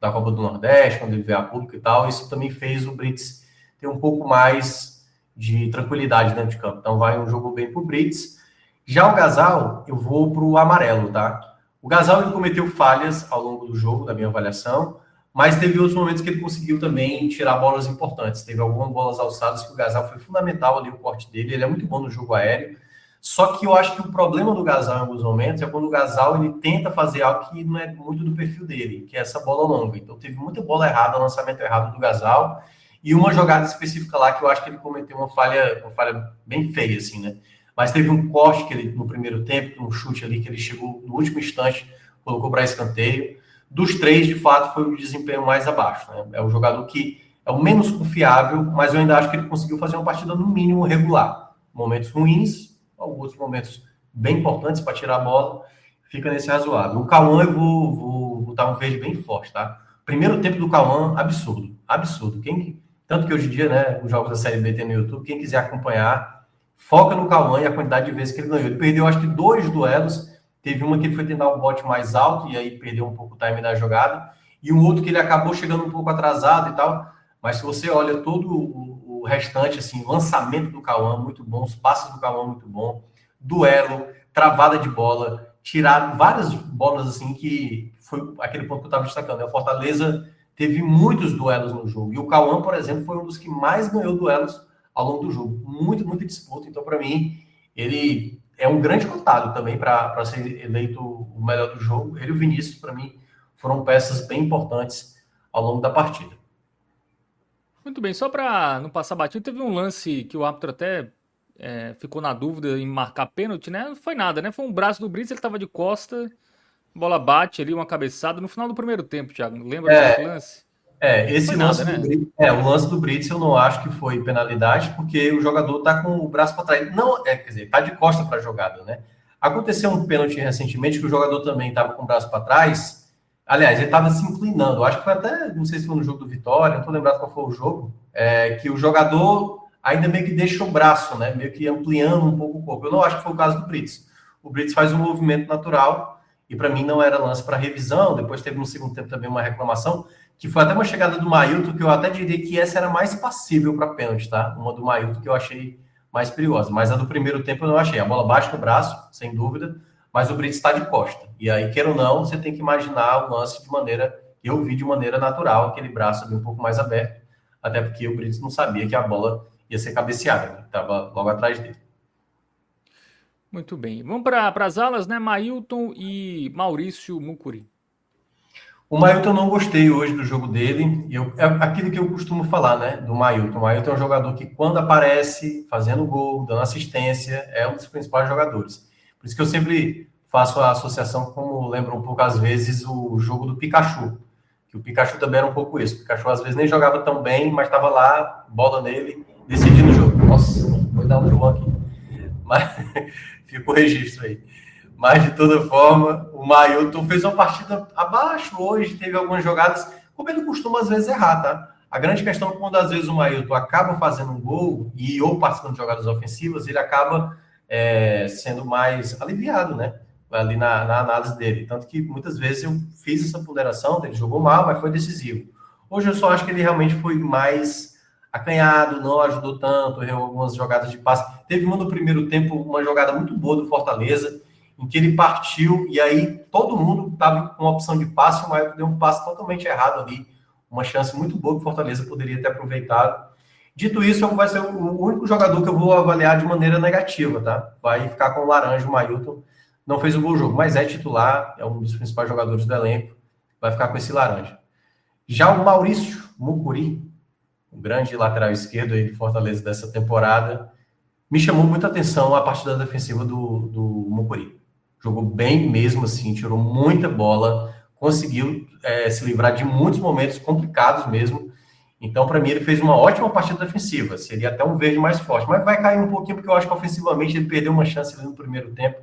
da Copa do Nordeste, quando ele veio a público e tal, isso também fez o Brits ter um pouco mais de tranquilidade dentro de campo. Então vai um jogo bem pro Brits. Já o Gasal, eu vou pro amarelo, tá? O Gasal, ele cometeu falhas ao longo do jogo, da minha avaliação, mas teve outros momentos que ele conseguiu também tirar bolas importantes. Teve algumas bolas alçadas que o Gasal foi fundamental ali, o corte dele. Ele é muito bom no jogo aéreo. Só que eu acho que o problema do Gasal em alguns momentos é quando o Gasal ele tenta fazer algo que não é muito do perfil dele, que é essa bola longa. Então teve muita bola errada, lançamento errado do Gasal, e uma jogada específica lá que eu acho que ele cometeu uma falha bem feia, assim, né? Mas teve um corte que ele, no primeiro tempo, um chute ali que ele chegou no último instante, colocou para escanteio. Dos três, de fato, foi o desempenho mais abaixo, né? É o jogador que é o menos confiável, mas eu ainda acho que ele conseguiu fazer uma partida no mínimo regular. Momentos ruins, alguns momentos bem importantes para tirar a bola, fica nesse razoável. O Cauã, eu vou botar um verde bem forte, tá? Primeiro tempo do Cauã, absurdo. Tanto que hoje em dia, né, os jogos da Série B tem no YouTube, quem quiser acompanhar, foca no Cauã e a quantidade de vezes que ele ganhou. Ele perdeu, acho que 2 duelos, teve uma que ele foi tentar um bote mais alto e aí perdeu um pouco o time da jogada, e um outro que ele acabou chegando um pouco atrasado e tal, mas se você olha todo o restante, assim, lançamento do Cauã, muito bom, os passos do Cauã, muito bom, duelo, travada de bola, tiraram várias bolas, assim, que foi aquele ponto que eu estava destacando, né? O Fortaleza teve muitos duelos no jogo, e o Cauã, por exemplo, foi um dos que mais ganhou duelos ao longo do jogo, muita disputa, então, para mim, ele é um grande cotado também para ser eleito o melhor do jogo. Ele e o Vinícius, para mim, foram peças bem importantes ao longo da partida. Muito bem, só para não passar batido, teve um lance que o árbitro até ficou na dúvida em marcar pênalti, né? Não foi nada, né? Foi um braço do Brits, ele estava de costa, bola bate ali, uma cabeçada no final do primeiro tempo, Thiago. Lembra desse lance? Esse lance nada, do Brits, o lance do Brits eu não acho que foi penalidade, porque o jogador tá com o braço para trás. Não, quer dizer, tá de costa para a jogada, né? Aconteceu um pênalti recentemente que o jogador também estava com o braço para trás. Aliás, ele estava se inclinando. Acho que foi até, não sei se foi no jogo do Vitória, não tô lembrado qual foi o jogo, que o jogador ainda meio que deixa o braço, né? Meio que ampliando um pouco o corpo. Eu não acho que foi o caso do Brits. O Brits faz um movimento natural e para mim não era lance para revisão. Depois teve no segundo tempo também uma reclamação, que foi até uma chegada do Mailton, que eu até diria que essa era mais passível para pênalti, tá? Uma do Mailton que eu achei mais perigosa. Mas a do primeiro tempo eu não achei. A bola bate no braço, sem dúvida, mas o Brits está de costa. E aí, queira ou não, você tem que imaginar o lance de maneira... Eu vi de maneira natural, aquele braço ali um pouco mais aberto, até porque o Brits não sabia que a bola ia ser cabeceada, né? Estava logo atrás dele. Muito bem. Vamos para as alas, né? Mailton e Maurício Mucuri. O Mailton eu não gostei hoje do jogo dele. É aquilo que eu costumo falar, né? Do Mailton. O Mailton é um jogador que, quando aparece, fazendo gol, dando assistência, é um dos principais jogadores. Por isso que eu sempre faço a associação, como lembro um pouco, às vezes, o jogo do Pikachu. Que o Pikachu também era um pouco isso. O Pikachu, às vezes, nem jogava tão bem, mas estava lá, bola nele, decidindo o jogo. Nossa, vou dar um dribble aqui. Mas fica o registro aí. Mas, de toda forma, o Mailton fez uma partida abaixo hoje, teve algumas jogadas, como ele costuma, às vezes, errar, tá? A grande questão é quando, às vezes, o Mailton acaba fazendo um gol ou participando de jogadas ofensivas, ele acaba sendo mais aliviado, né? Ali na análise dele. Tanto que, muitas vezes, eu fiz essa ponderação, ele jogou mal, mas foi decisivo. Hoje, eu só acho que ele realmente foi mais acanhado, não ajudou tanto, errou algumas jogadas de passe. Teve uma no primeiro tempo, uma jogada muito boa do Fortaleza, em que ele partiu, e aí todo mundo estava com uma opção de passe, o Mailton deu um passe totalmente errado ali, uma chance muito boa que o Fortaleza poderia ter aproveitado. Dito isso, vai ser o único jogador que eu vou avaliar de maneira negativa, tá? Vai ficar com o laranja, o Mailton, não fez um bom jogo, mas é titular, é um dos principais jogadores do elenco, vai ficar com esse laranja. Já o Maurício Mucuri, o grande lateral esquerdo aí de Fortaleza dessa temporada, me chamou muita atenção a partida defensiva do Mucuri. Jogou bem mesmo, assim, tirou muita bola, conseguiu se livrar de muitos momentos complicados mesmo. Então, para mim, ele fez uma ótima partida defensiva. Seria até um verde mais forte, mas vai cair um pouquinho, porque eu acho que ofensivamente ele perdeu uma chance ali no primeiro tempo,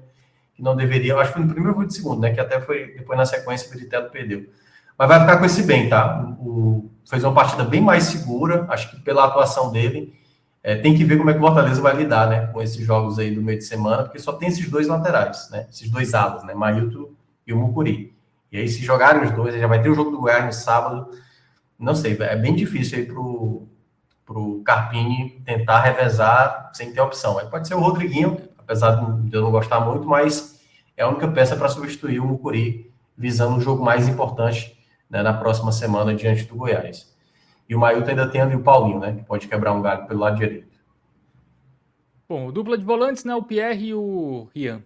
que não deveria. Eu acho que foi no primeiro ou no segundo, né? Que até foi depois na sequência o Biritello perdeu. Mas vai ficar com esse bem, tá? Fez uma partida bem mais segura, acho que pela atuação dele. Tem que ver como é que o Fortaleza vai lidar, né, com esses jogos aí do meio de semana, porque só tem esses dois laterais, né? Esses dois alas, né? Mailton e o Mucuri. E aí, se jogarem os dois, já vai ter o jogo do Goiás no sábado. Não sei, é bem difícil aí pro Carpini tentar revezar sem ter opção. Aí pode ser o Rodriguinho, apesar de eu não gostar muito, mas é a única peça para substituir o Mucuri, visando um jogo mais importante, né, na próxima semana diante do Goiás. E o Mailton ainda tem ali o Paulinho, né, que pode quebrar um galho pelo lado direito. Bom, dupla de volantes, né, o Pierre e o Rian.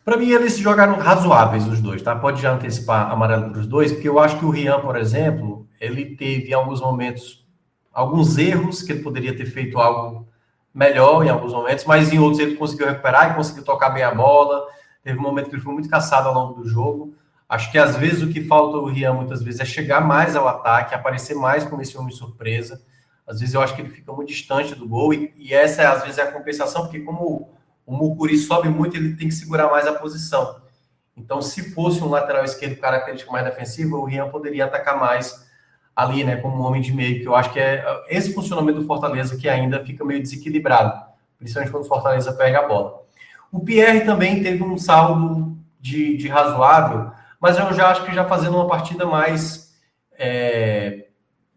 Para mim, eles jogaram razoáveis os dois, tá? Pode já antecipar amarelo para os dois, porque eu acho que o Rian, por exemplo, ele teve em alguns momentos alguns erros, que ele poderia ter feito algo melhor em alguns momentos, mas em outros ele conseguiu recuperar e conseguiu tocar bem a bola. Teve um momento que ele foi muito caçado ao longo do jogo. Acho que às vezes o que falta o Rian muitas vezes é chegar mais ao ataque, aparecer mais como esse homem surpresa. Às vezes eu acho que ele fica muito distante do gol e essa às vezes é a compensação, porque como o Mucuri sobe muito, ele tem que segurar mais a posição. Então, se fosse um lateral esquerdo com característica mais defensiva, o Rian poderia atacar mais ali, né, como um homem de meio, que eu acho que é esse funcionamento do Fortaleza que ainda fica meio desequilibrado, principalmente quando o Fortaleza pega a bola. O Pierre também teve um saldo de razoável, mas eu já acho que já fazendo uma partida mais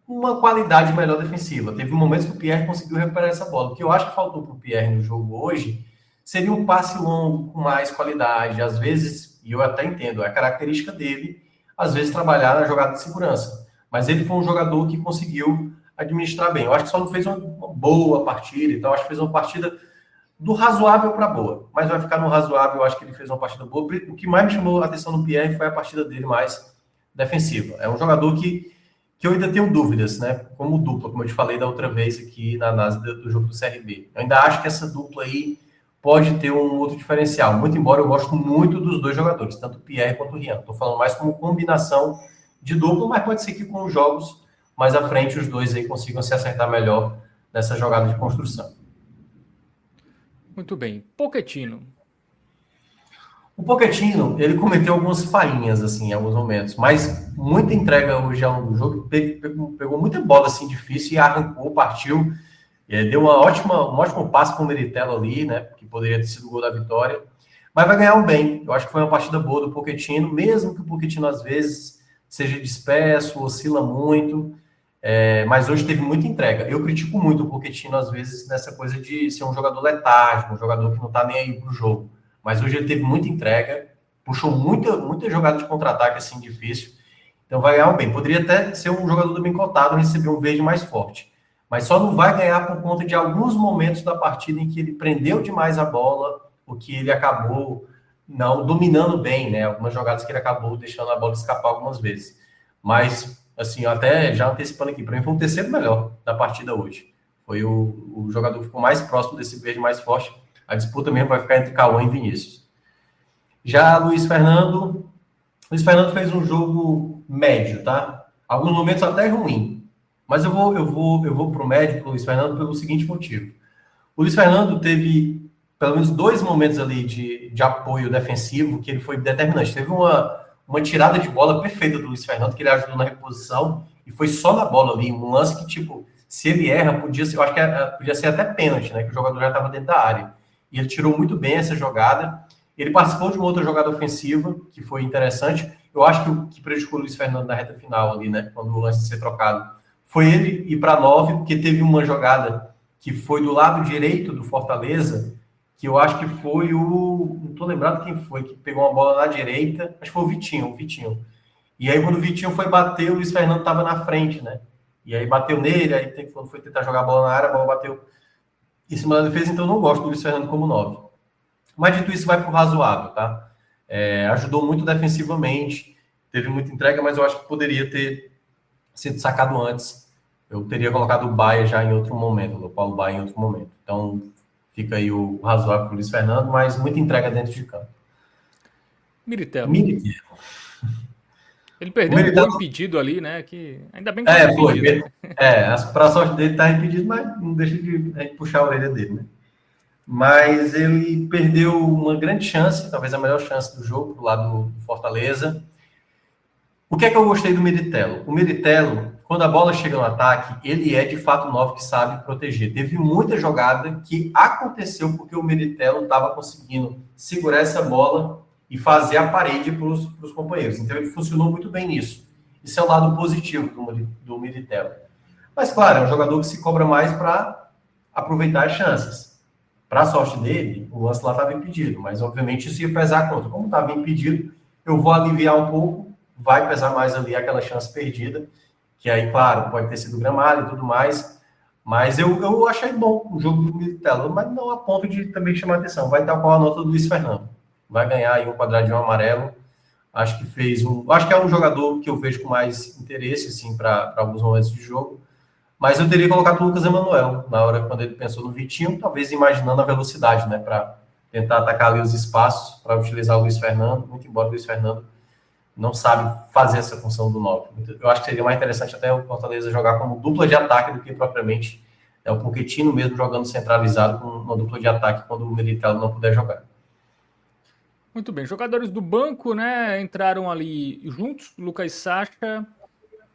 uma qualidade melhor defensiva. Teve momentos que o Pierre conseguiu recuperar essa bola. O que eu acho que faltou para o Pierre no jogo hoje seria um passe longo com mais qualidade. Às vezes, e eu até entendo, é a característica dele, às vezes trabalhar na jogada de segurança. Mas ele foi um jogador que conseguiu administrar bem. Eu acho que só não fez uma boa partida, então acho que fez uma partida do razoável para boa. Mas vai ficar no razoável, eu acho que ele fez uma partida boa. O que mais me chamou a atenção no Pierre foi a partida dele mais defensiva. É um jogador que eu ainda tenho dúvidas, né? Como dupla, como eu te falei da outra vez aqui na análise do jogo do CRB. Eu ainda acho que essa dupla aí pode ter um outro diferencial, muito embora eu gosto muito dos dois jogadores, tanto o Pierre quanto o Rian. Estou falando mais como combinação de dupla, mas pode ser que com os jogos mais à frente os dois aí consigam se acertar melhor nessa jogada de construção. Muito bem. Pochettino. O Pochettino, ele cometeu algumas falhinhas, assim, em alguns momentos, mas muita entrega hoje ao longo do jogo, pegou muita bola, assim, difícil e arrancou, partiu, deu um ótimo passe para o Biritello ali, né, que poderia ter sido o gol da vitória, mas vai ganhar um bem. Eu acho que foi uma partida boa do Pochettino, mesmo que o Pochettino, às vezes, seja disperso, oscila muito, mas hoje teve muita entrega. Eu critico muito o Pochettino, às vezes, nessa coisa de ser um jogador letárgico, um jogador que não está nem aí pro jogo. Mas hoje ele teve muita entrega, puxou muita jogada de contra-ataque, assim, difícil. Então vai ganhar um bem. Poderia até ser um jogador bem cotado, receber um verde mais forte. Mas só não vai ganhar por conta de alguns momentos da partida em que ele prendeu demais a bola, o que ele acabou não dominando bem, né? Algumas jogadas que ele acabou deixando a bola escapar algumas vezes. Mas, assim, até já antecipando aqui, para mim foi o terceiro melhor da partida hoje. Foi o jogador que ficou mais próximo desse verde mais forte. A disputa mesmo vai ficar entre Cauã e Vinícius. Já Luiz Fernando fez um jogo médio, tá? Alguns momentos até ruim. Mas eu vou pro médio, pro Luiz Fernando, pelo seguinte motivo. O Luiz Fernando teve pelo menos 2 momentos ali de apoio defensivo que ele foi determinante. Teve uma tirada de bola perfeita do Luiz Fernando, que ele ajudou na reposição, e foi só na bola ali, um lance que, tipo, se ele erra, podia ser até pênalti, né? Que o jogador já estava dentro da área. E ele tirou muito bem essa jogada. Ele participou de uma outra jogada ofensiva, que foi interessante. Eu acho que o que prejudicou o Luiz Fernando na reta final ali, né? Quando o lance de ser trocado, foi ele ir para 9, porque teve uma jogada que foi do lado direito do Fortaleza, que eu acho que foi não estou lembrado quem foi, que pegou uma bola na direita, acho que foi o Vitinho. E aí, quando o Vitinho foi bater, o Luiz Fernando estava na frente, né? E aí bateu nele, aí quando foi tentar jogar a bola na área, a bola bateu em cima da defesa, então eu não gosto do Luiz Fernando como 9. Mas dito isso, vai para o razoável, tá? Ajudou muito defensivamente, teve muita entrega, mas eu acho que poderia ter sido sacado antes. Eu teria colocado o Baia já em outro momento, o Paulo Baia em outro momento. Então, fica aí o razoável para o Luiz Fernando, mas muita entrega dentro de campo. Militelo. Ele perdeu um gol impedido ali, né? Que ainda bem que foi impedido. Para a sorte dele tá impedido, mas não deixa de puxar a orelha dele, né? Mas ele perdeu uma grande chance, talvez a melhor chance do jogo, do lado do Fortaleza. O que é que eu gostei do Militelo? O Militelo, quando a bola chega no ataque, ele é de fato um 9 que sabe proteger. Teve muita jogada que aconteceu porque o Militelo estava conseguindo segurar essa bola e fazer a parede para os companheiros. Então, ele funcionou muito bem nisso. Isso é o lado positivo do Militelo. Mas, claro, é um jogador que se cobra mais para aproveitar as chances. Para a sorte dele, o lance lá estava impedido, mas, obviamente, isso ia pesar contra. Como estava impedido, eu vou aliviar um pouco, vai pesar mais ali aquela chance perdida, que aí, claro, pode ter sido gramado e tudo mais, mas eu achei bom o jogo do Militelo, mas não a ponto de também chamar atenção. Vai dar qual a nota do Luiz Fernando. Vai ganhar aí um quadradinho amarelo. Acho que é um jogador que eu vejo com mais interesse, assim, para alguns momentos de jogo. Mas eu teria colocado o Lucas Emanuel na hora quando ele pensou no Vitinho, talvez imaginando a velocidade, né? Para tentar atacar ali os espaços, para utilizar o Luiz Fernando, muito embora o Luiz Fernando não sabe fazer essa função do 9. Eu acho que seria mais interessante até o Fortaleza jogar como dupla de ataque do que propriamente o Pochettino mesmo jogando centralizado com uma dupla de ataque quando o Militelo não puder jogar. Muito bem, jogadores do banco, né, entraram ali juntos, Lucas Sacha,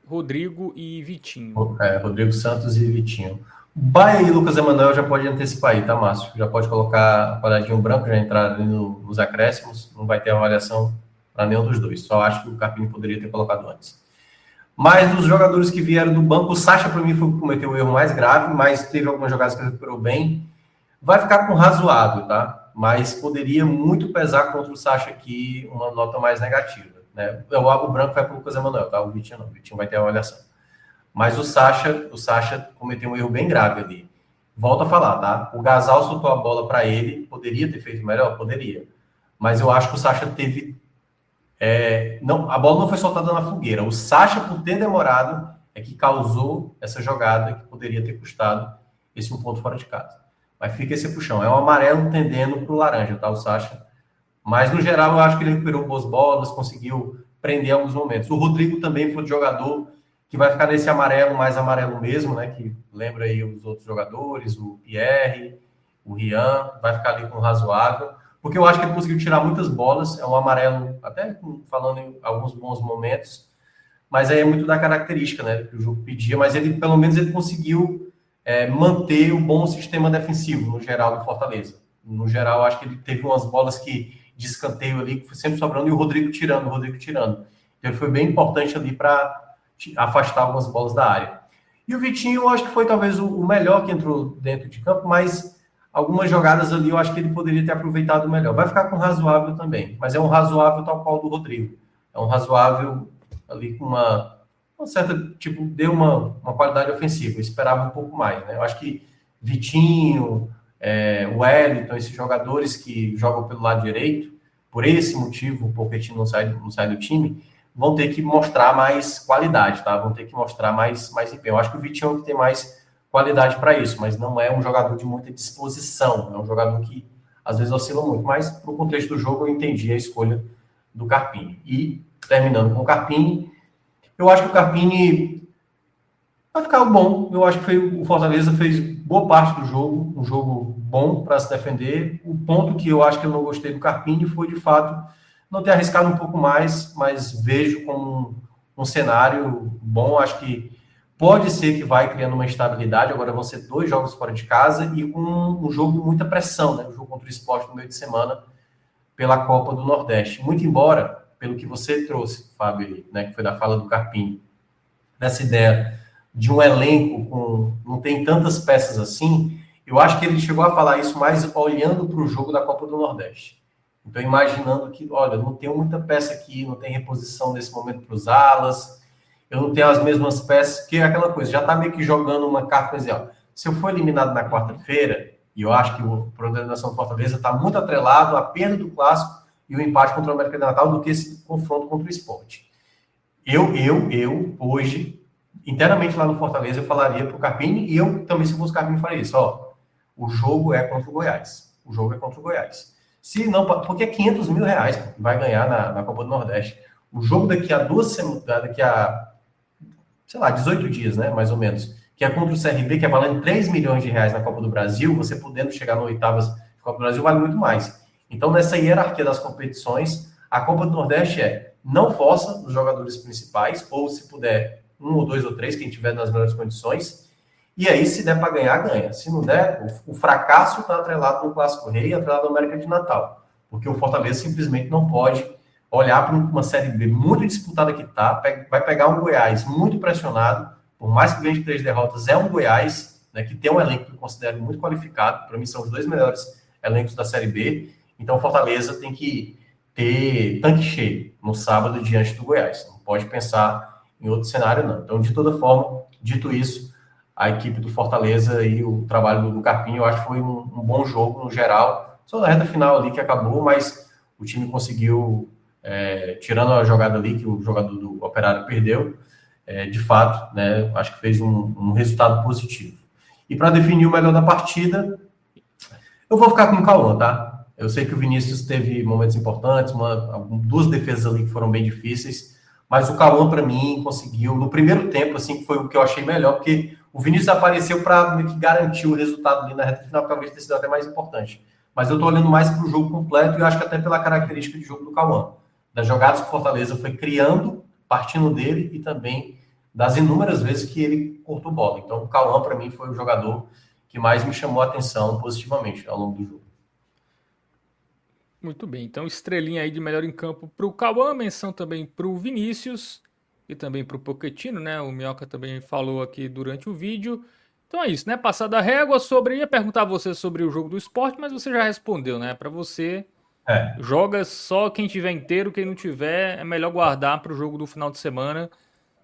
Rodrigo e Vitinho. Rodrigo Santos e Vitinho. Baia e Lucas Emanuel já pode antecipar aí, tá, Márcio? Já pode colocar quadradinho branco, já entrar ali nos acréscimos, não vai ter avaliação para nenhum dos dois. Só acho que o Carpini poderia ter colocado antes. Mas dos jogadores que vieram do banco, o Sacha, para mim, foi o que cometeu o erro mais grave, mas teve algumas jogadas que ele recuperou bem. Vai ficar com razoável, tá? Mas poderia muito pesar contra o Sacha aqui uma nota mais negativa, né? O branco vai para o Lucas Emanuel, tá? O Vitinho não, o Vitinho vai ter a avaliação. Mas o Sacha cometeu um erro bem grave ali. Volto a falar, tá? O Gasal soltou a bola para ele, poderia ter feito melhor? Poderia. Mas eu acho que o Sacha teve... a bola não foi soltada na fogueira. O Sacha, por ter demorado, é que causou essa jogada que poderia ter custado esse um ponto fora de casa. Mas fica esse puxão. É um amarelo tendendo para o laranja, tá, o Sacha? Mas, no geral, eu acho que ele recuperou boas bolas, conseguiu prender alguns momentos. O Rodrigo também foi um jogador que vai ficar nesse amarelo, mais amarelo mesmo, né? Que lembra aí os outros jogadores, o Pierre, o Rian, vai ficar ali com razoável. Porque eu acho que ele conseguiu tirar muitas bolas. É um amarelo, até falando em alguns bons momentos. Mas aí é muito da característica, né? Que o jogo pedia. Mas ele, pelo menos, ele conseguiu... manter o bom sistema defensivo, no geral, do Fortaleza. No geral, acho que ele teve umas bolas de escanteio ali, que foi sempre sobrando, e o Rodrigo tirando. Então, ele foi bem importante ali para afastar algumas bolas da área. E o Vitinho, eu acho que foi talvez o melhor que entrou dentro de campo, mas algumas jogadas ali eu acho que ele poderia ter aproveitado melhor. Vai ficar com razoável também, mas é um razoável tal qual do Rodrigo. É um razoável ali com uma certa, deu uma qualidade ofensiva. Eu esperava um pouco mais, né? Eu acho que Vitinho, o Wellington, esses jogadores que jogam pelo lado direito, por esse motivo o Pochettino não sai do time, vão ter que mostrar mais qualidade, tá? Vão ter que mostrar mais empenho. Eu acho que o Vitinho é o que tem mais qualidade para isso, mas não é um jogador de muita disposição, é um jogador que às vezes oscila muito, mas pro contexto do jogo eu entendi a escolha do Carpini. E terminando com o Carpini, eu acho que o Carpini vai ficar bom. Eu acho que o Fortaleza fez boa parte do jogo, um jogo bom para se defender. O ponto que eu acho que eu não gostei do Carpini foi, de fato, não ter arriscado um pouco mais, mas vejo como um cenário bom. Acho que pode ser que vai criando uma estabilidade. Agora vão ser 2 jogos fora de casa e com um jogo com muita pressão, né? Um jogo contra o Sport no meio de semana pela Copa do Nordeste. Muito embora, pelo que você trouxe, Fábio, né, que foi da fala do Carpini, nessa ideia de um elenco não tem tantas peças assim, eu acho que ele chegou a falar isso mais olhando para o jogo da Copa do Nordeste. Então, imaginando que, olha, não tenho muita peça aqui, não tem reposição nesse momento para os alas, eu não tenho as mesmas peças, que é aquela coisa, já está meio que jogando uma carta, por exemplo, se eu for eliminado na quarta-feira, E eu acho que o problema da eliminação do Fortaleza está muito atrelado à perda do Clássico e o empate contra o América de Natal do que esse confronto contra o Sport. Eu hoje, internamente lá no Fortaleza, eu falaria para o Carpini, e eu também, se fosse o Carpini, faria isso, ó, o jogo é contra o Goiás. O jogo é contra o Goiás. Se não, porque é R$500 mil que vai ganhar na Copa do Nordeste. O jogo daqui a 2 semanas, daqui a, sei lá, 18 dias, né, mais ou menos, que é contra o CRB, que é valendo R$3 milhões na Copa do Brasil, você podendo chegar no oitavas da Copa do Brasil, vale muito mais. Então, nessa hierarquia das competições, a Copa do Nordeste não força os jogadores principais, ou se puder, 1 ou 2 ou 3, quem tiver nas melhores condições, e aí, se der para ganhar, ganha. Se não der, o fracasso está atrelado no Clássico Rei e atrelado no América de Natal, porque o Fortaleza simplesmente não pode olhar para uma Série B muito disputada que está, vai pegar um Goiás muito pressionado, por mais que venha de 3 derrotas, é um Goiás, né, que tem um elenco que eu considero muito qualificado, para mim são os 2 melhores elencos da Série B, então o Fortaleza tem que ter tanque cheio no sábado diante do Goiás, não pode pensar em outro cenário não. Então, de toda forma, dito isso, a equipe do Fortaleza e o trabalho do Carpinho, eu acho que foi um bom jogo no geral, só na reta final ali que acabou, mas o time conseguiu, tirando a jogada ali que o jogador do Operário perdeu, de fato, né, acho que fez um resultado positivo. E para definir o melhor da partida, eu vou ficar com o Cauã, tá? Eu sei que o Vinícius teve momentos importantes, 2 defesas ali que foram bem difíceis, mas o Cauã, para mim, conseguiu, no primeiro tempo, assim, que foi o que eu achei melhor, porque o Vinícius apareceu para meio que garantir o resultado ali na reta final, que talvez tenha sido até mais importante. Mas eu estou olhando mais para o jogo completo e eu acho que até pela característica de jogo do Cauã. Das jogadas que o Fortaleza foi criando, partindo dele e também das inúmeras vezes que ele cortou bola. Então, o Cauã, para mim, foi o jogador que mais me chamou a atenção positivamente ao longo do jogo. Muito bem, então estrelinha aí de melhor em campo para o Cauã, menção também para o Vinícius e também para o Pochettino, né? O Minhoca também falou aqui durante o vídeo. Então é isso, né? Passada a régua ia perguntar a você sobre o jogo do Sport, mas você já respondeu, né? Para você, joga só quem tiver inteiro, quem não tiver é melhor guardar para o jogo do final de semana,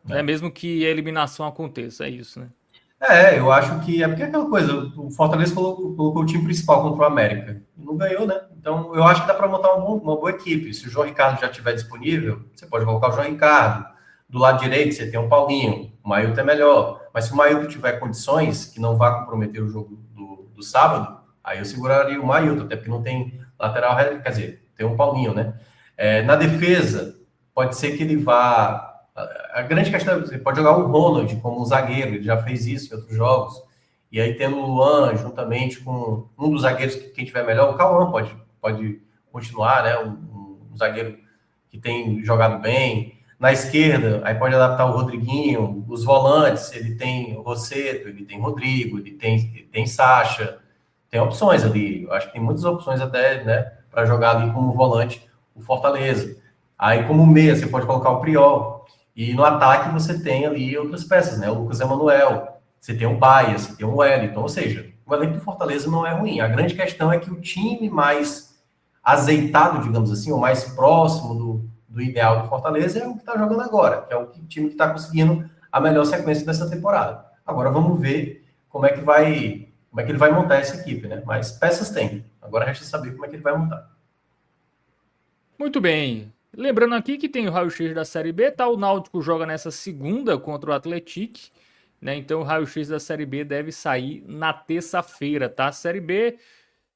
né? Mesmo que a eliminação aconteça, é isso, né? Eu acho que porque é aquela coisa, o Fortaleza colocou o time principal contra o América e não ganhou, né? Então eu acho que dá para montar uma boa equipe. Se o João Ricardo já estiver disponível, você pode colocar o João Ricardo. Do lado direito você tem o Paulinho, o Mailton é melhor. Mas se o Mailton tiver condições, que não vá comprometer o jogo do sábado, aí eu seguraria o Mailton, até porque não tem lateral, quer dizer, tem o Paulinho, né? Na defesa, pode ser que ele vá... A grande questão é que você pode jogar o Ronald como zagueiro, ele já fez isso em outros jogos, e aí tendo o Luan juntamente com um dos zagueiros que quem tiver melhor, o Cauã pode continuar, né? Um zagueiro que tem jogado bem. Na esquerda, aí pode adaptar o Rodriguinho, os volantes, ele tem o Rosseto, ele tem Rodrigo, ele tem Sacha, tem opções ali, eu acho que tem muitas opções até, né, para jogar ali como volante o Fortaleza. Aí como meia, você pode colocar o Priol, e no ataque você tem ali outras peças, né, o Lucas Emanuel, você tem o Baia, você tem o Wellington, ou seja, o elenco do Fortaleza não é ruim, a grande questão é que o time mais azeitado, digamos assim, ou mais próximo do ideal do Fortaleza é o que está jogando agora, que é o time que está conseguindo a melhor sequência dessa temporada. Agora vamos ver como é que ele vai montar essa equipe, né? Mas peças tem. Agora resta saber como é que ele vai montar. Muito bem. Lembrando aqui que tem o raio-x da Série B, tá? O Náutico joga nessa segunda contra o Atlético, né? Então o raio-x da Série B deve sair na terça-feira, tá? A Série B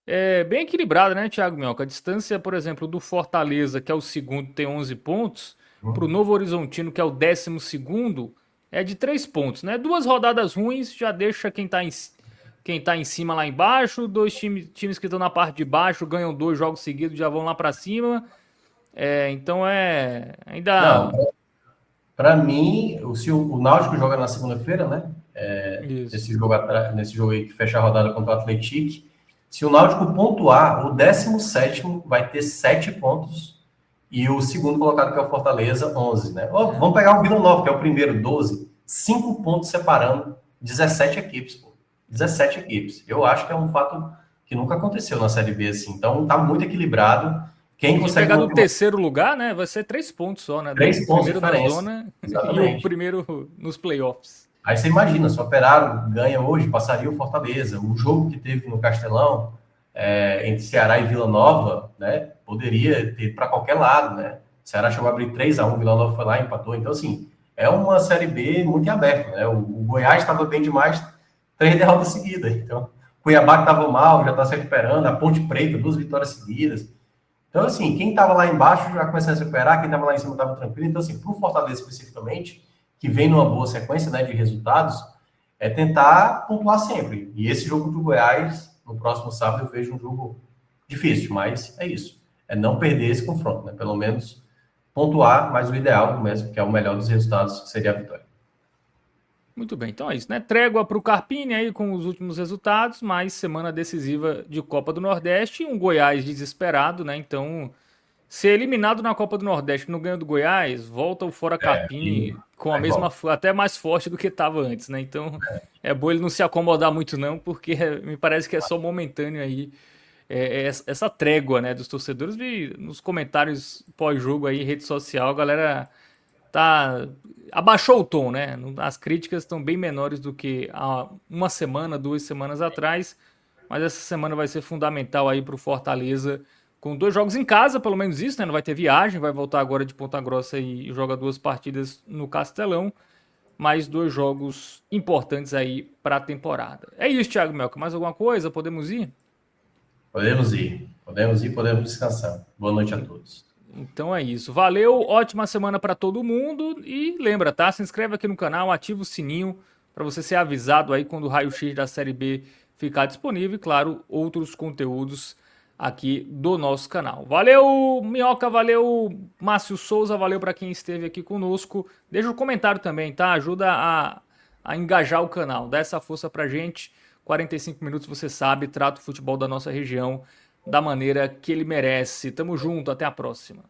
é bem equilibrada, né, Thiago Minhoca? A distância, por exemplo, do Fortaleza, que é o segundo, tem 11 pontos, para o Novo Horizontino, que é o 12º, é de 3 pontos, né? 2 rodadas ruins já deixa quem tá em cima lá embaixo, 2 times que estão na parte de baixo ganham 2 jogos seguidos, já vão lá para cima. Então ainda... Para mim, se o Náutico joga na segunda-feira, né? Nesse jogo aí que fecha a rodada contra o Atlético, se o Náutico pontuar, o 17º vai ter 7 pontos e o segundo colocado, que é o Fortaleza, 11, né? Vamos pegar o Vila Nova, que é o primeiro, 12. 5 pontos separando 17 equipes, pô. 17 equipes. Eu acho que é um fato que nunca aconteceu na Série B, assim. Então, tá muito equilibrado. Quem consegue pegar no terceiro lugar, né? Vai ser 3 pontos só, né? 3 pontos primeiro de diferença. Na zona. Exatamente. E o primeiro nos playoffs. Aí você imagina, se o Operário ganha hoje, passaria o Fortaleza. O jogo que teve no Castelão, entre Ceará e Vila Nova, né, poderia ter para qualquer lado, né? O Ceará chegou a abrir 3-1, Vila Nova foi lá e empatou. Então, assim, é uma Série B muito aberta, né? O Goiás estava bem demais, 3 derrotas seguidas. Então, o Cuiabá que estava mal, já está se recuperando. A Ponte Preta, 2 vitórias seguidas. Então, assim, quem estava lá embaixo já começou a se recuperar, quem estava lá em cima estava tranquilo. Então, assim, para o Fortaleza especificamente, que vem numa boa sequência, né, de resultados, é tentar pontuar sempre. E esse jogo do Goiás, no próximo sábado, eu vejo um jogo difícil, mas é isso. É não perder esse confronto, né? Pelo menos pontuar, mas o ideal mesmo, que é o melhor dos resultados, seria a vitória. Muito bem, então é isso, né? Trégua para o Carpini aí com os últimos resultados, mas semana decisiva de Copa do Nordeste, um Goiás desesperado, né? Então, ser eliminado na Copa do Nordeste no ganho do Goiás, volta o Fora Carpini com a mesma, até mais forte do que estava antes, né? Então, é bom ele não se acomodar muito não, porque me parece que é só momentâneo aí essa trégua, né, dos torcedores. Vi nos comentários pós-jogo aí em rede social, a galera abaixou o tom, né? As críticas estão bem menores do que há uma semana, 2 semanas atrás, mas essa semana vai ser fundamental aí para o Fortaleza, com 2 jogos em casa, pelo menos isso, né? Não vai ter viagem, vai voltar agora de Ponta Grossa e joga 2 partidas no Castelão, mais 2 jogos importantes aí para a temporada. É isso, Thiago Melca, mais alguma coisa? Podemos ir? Podemos ir, podemos descansar. Boa noite a todos. Então é isso. Valeu, ótima semana para todo mundo e lembra, tá? Se inscreve aqui no canal, ativa o sininho para você ser avisado aí quando o raio-x da Série B ficar disponível e, claro, outros conteúdos aqui do nosso canal. Valeu, Minhoca, valeu, Márcio Souza, valeu para quem esteve aqui conosco. Deixa um comentário também, tá? Ajuda a engajar o canal, dá essa força pra gente. 45 minutos, você sabe, trata o futebol da nossa região da maneira que ele merece. Tamo junto, até a próxima.